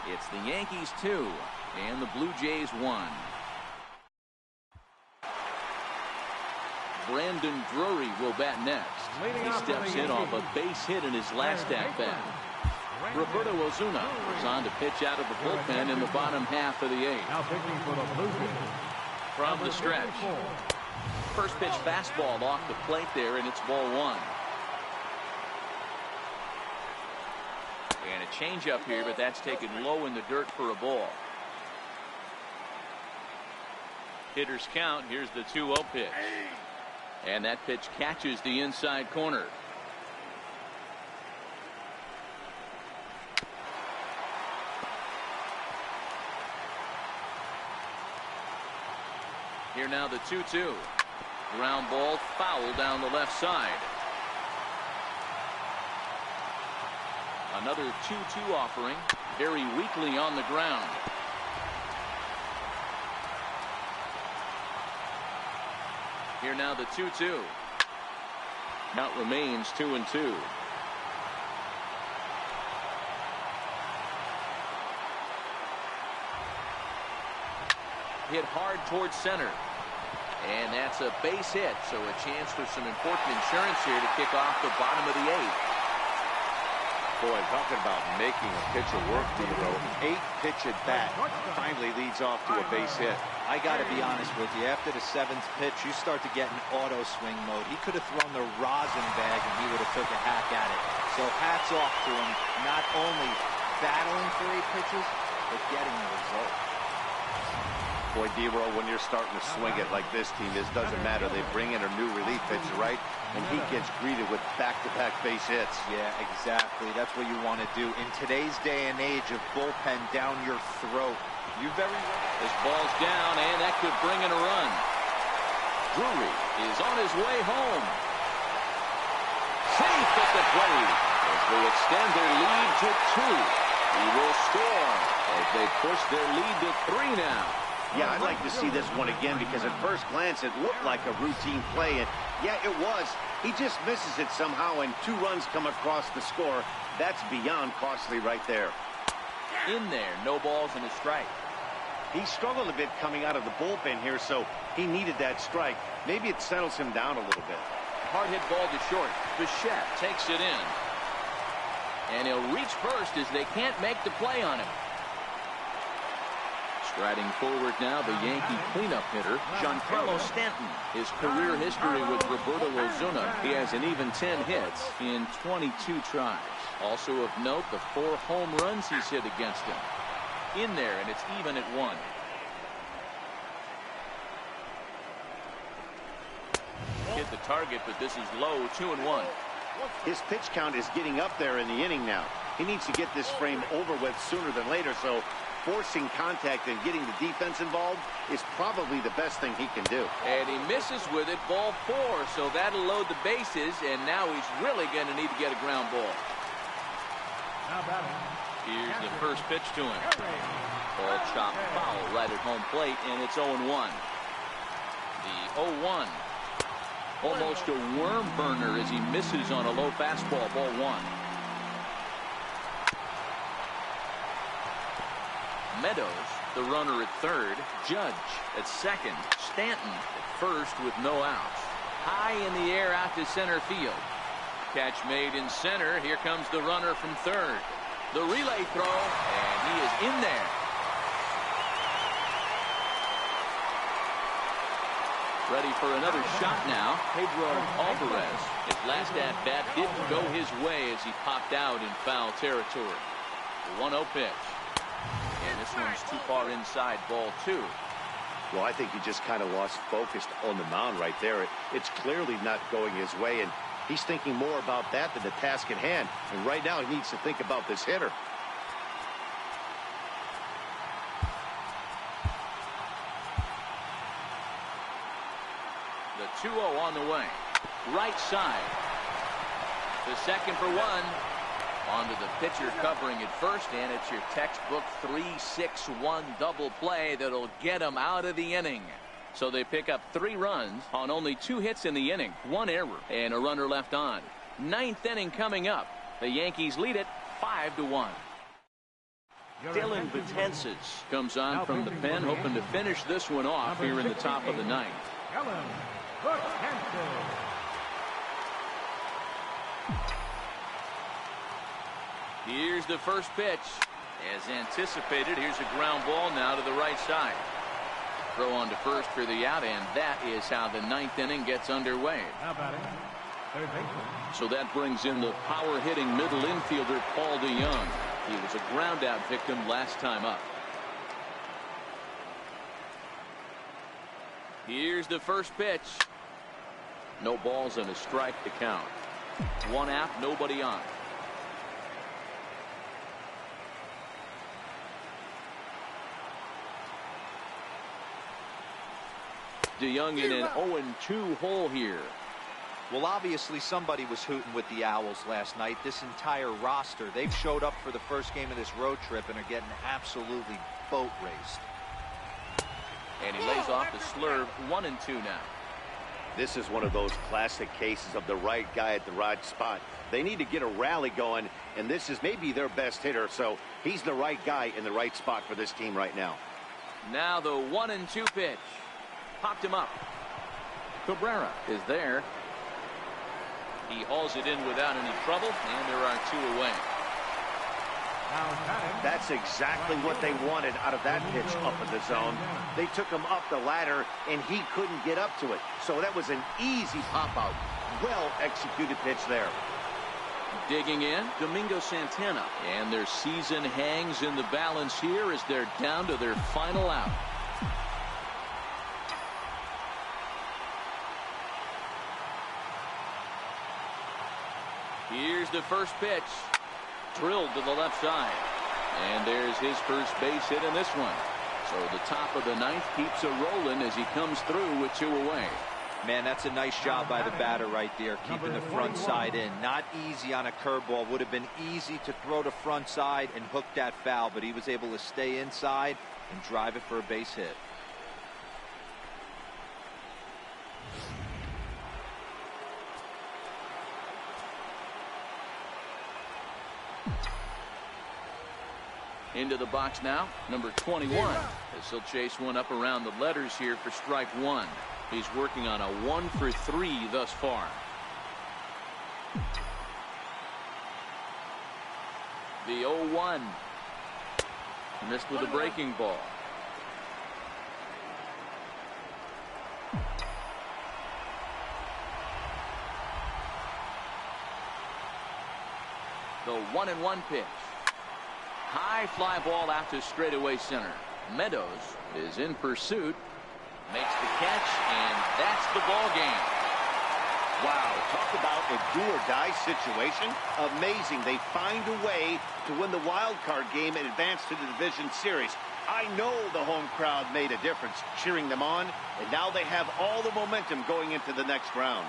[SPEAKER 1] It's the Yankees 2 and the Blue Jays 1. Brandon Drury will bat next. He steps in off a base hit in his last at-bat. Roberto Osuna was on to pitch out of the bullpen in the bottom half of the 8th.
[SPEAKER 3] Now pitching for the Blue Jays.
[SPEAKER 1] From the stretch. First pitch fastball off the plate there, and it's ball 1. And a changeup here, but that's taken low in the dirt for a ball. Hitters count. Here's the 2-0 pitch. And that pitch catches the inside corner. Here now the 2-2. Ground ball foul down the left side. Another 2-2 offering. Very weakly on the ground. Here now the 2-2. Count remains 2-2. Hit hard towards center. And that's a base hit, so a chance for some important insurance here to kick off the bottom of the 8th.
[SPEAKER 2] Boy, talking about making a pitcher work, D-Roll. 8-pitch at bat finally leads off to a base hit.
[SPEAKER 4] I got to be honest with you. After the 7th pitch, you start to get in auto swing mode. He could have thrown the rosin bag and he would have took a hack at it. So hats off to him, not only battling for 8 pitches, but getting the result.
[SPEAKER 2] Boy, D-Roll, when you're starting to swing it like this team, this doesn't matter. They bring in a new relief pitcher, right? and he gets greeted with back-to-back base hits.
[SPEAKER 4] Yeah, exactly. That's what you want to do in today's day and age of bullpen down your throat.
[SPEAKER 1] This ball's down, and that could bring in a run. Drury is on his way home. Safe at the plate as they extend their lead to 2. He will score as they push their lead to 3 now.
[SPEAKER 2] Yeah, I'd like to see this one again because at first glance it looked like a routine play, and yeah, it was. He just misses it somehow, and 2 runs come across the score. That's beyond costly right there.
[SPEAKER 1] In there, no balls and a strike.
[SPEAKER 2] He struggled a bit coming out of the bullpen here, so he needed that strike. Maybe it settles him down a little bit.
[SPEAKER 1] Hard hit ball to short. Bichette takes it in. And he'll reach first as they can't make the play on him. Striding forward now, the Yankee cleanup hitter, Giancarlo Stanton. His career history with Roberto Osuna. He has an even 10 hits in 22 tries. Also of note, the 4 home runs he's hit against him. In there, and it's even at 1. Hit the target, but this is low, 2-1.
[SPEAKER 2] His pitch count is getting up there in the inning now. He needs to get this frame over with sooner than later, so forcing contact and getting the defense involved is probably the best thing he can do.
[SPEAKER 1] And he misses with it, ball 4, so that'll load the bases, and now he's really going to need to get a ground ball. Here's the first pitch to him. Ball chopped foul right at home plate, and it's 0-1. The 0-1. Almost a worm burner as he misses on a low fastball, ball 1. Meadows, the runner at third. Judge at second. Stanton at first with no outs. High in the air out to center field. Catch made in center. Here comes the runner from third. The relay throw, and he is in there. Ready for another shot now. Pedro Alvarez. His last at-bat didn't go his way as he popped out in foul territory. The 1-0 pitch. And this one's too far inside, ball 2.
[SPEAKER 2] Well, I think he just kind of lost focus on the mound right there. It's clearly not going his way, and he's thinking more about that than the task at hand. And right now he needs to think about this hitter.
[SPEAKER 1] The 2-0 on the way. Right side. The second for 1. Onto the pitcher covering at first, and it's your textbook 3-6-1 double play that'll get him out of the inning. So they pick up 3 runs on only 2 hits in the inning, 1 error, and a runner left on. 9th inning coming up. The Yankees lead it 5-1. Dylan Betances comes on from the pen, hoping to finish this one off here in the top of the 9th. Here's the first pitch. As anticipated, here's a ground ball now to the right side. Throw on to first for the out, and that is how the 9th inning gets underway. So that brings in the power-hitting middle infielder Paul DeYoung. He was a ground-out victim last time up. Here's the first pitch. No balls and a strike to count. 1 out, nobody on. DeYoung in an 0-2 hole here.
[SPEAKER 4] Well, obviously somebody was hooting with the Owls last night. This entire roster, they've showed up for the first game of this road trip and are getting absolutely boat raced.
[SPEAKER 1] And he lays off the slurve. 1-2 now.
[SPEAKER 2] This is one of those classic cases of the right guy at the right spot. They need to get a rally going, and this is maybe their best hitter, so he's the right guy in the right spot for this team right now.
[SPEAKER 1] Now the 1-2 pitch. Popped him up. Cabrera is there. He hauls it in without any trouble, and there are 2 away.
[SPEAKER 2] That's exactly what they wanted out of that pitch up in the zone. They took him up the ladder, and he couldn't get up to it. So that was an easy pop-out. Well-executed pitch there.
[SPEAKER 1] Digging in, Domingo Santana. And their season hangs in the balance here as they're down to their final out. the first pitch. Drilled to the left side. And there's his first base hit in this one. So the top of the ninth keeps it rolling as he comes through with 2 away.
[SPEAKER 4] Man, that's a nice job by the batter right there, keeping the front side in. Not easy on a curveball. Would have been easy to throw the front side and hook that foul, but he was able to stay inside and drive it for a base hit.
[SPEAKER 1] Into the box now, number 21, as he'll chase one up around the letters here for strike 1. He's working on a 1 for 3 thus far. The 0-1. Missed with a breaking ball. The 1-1 pitch. High fly ball out to straightaway center. Meadows is in pursuit. Makes the catch, and that's the ball game.
[SPEAKER 2] Wow, talk about a do-or-die situation. Amazing. They find a way to win the wild card game and advance to the division series. I know the home crowd made a difference cheering them on, and now they have all the momentum going into the next round.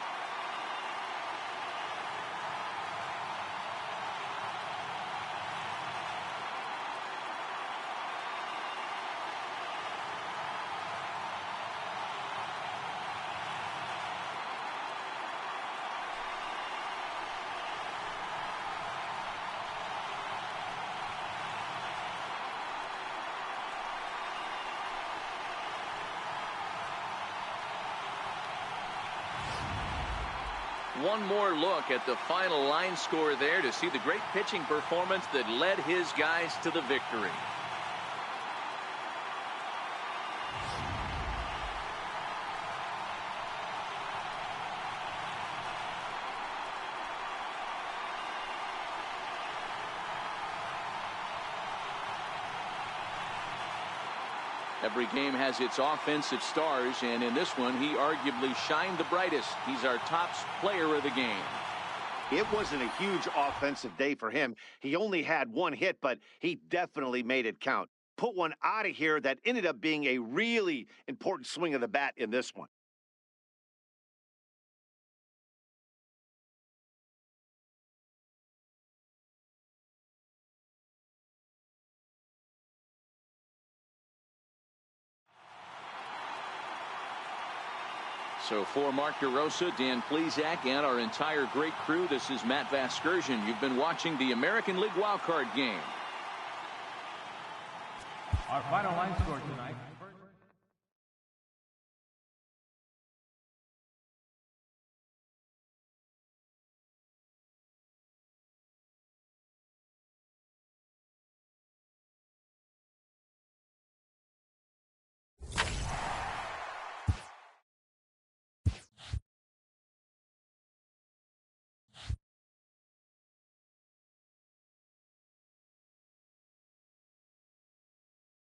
[SPEAKER 1] One more look at the final line score there to see the great pitching performance that led his guys to the victory. Every game has its offensive stars, and in this one, he arguably shined the brightest. He's our top player of the game.
[SPEAKER 2] It wasn't a huge offensive day for him. He only had 1 hit, but he definitely made it count. Put one out of here that ended up being a really important swing of the bat in this one.
[SPEAKER 1] So for Mark DeRosa, Dan Plesac, and our entire great crew, this is Matt Vasgersian. You've been watching the American League Wildcard game.
[SPEAKER 3] Our final line score tonight,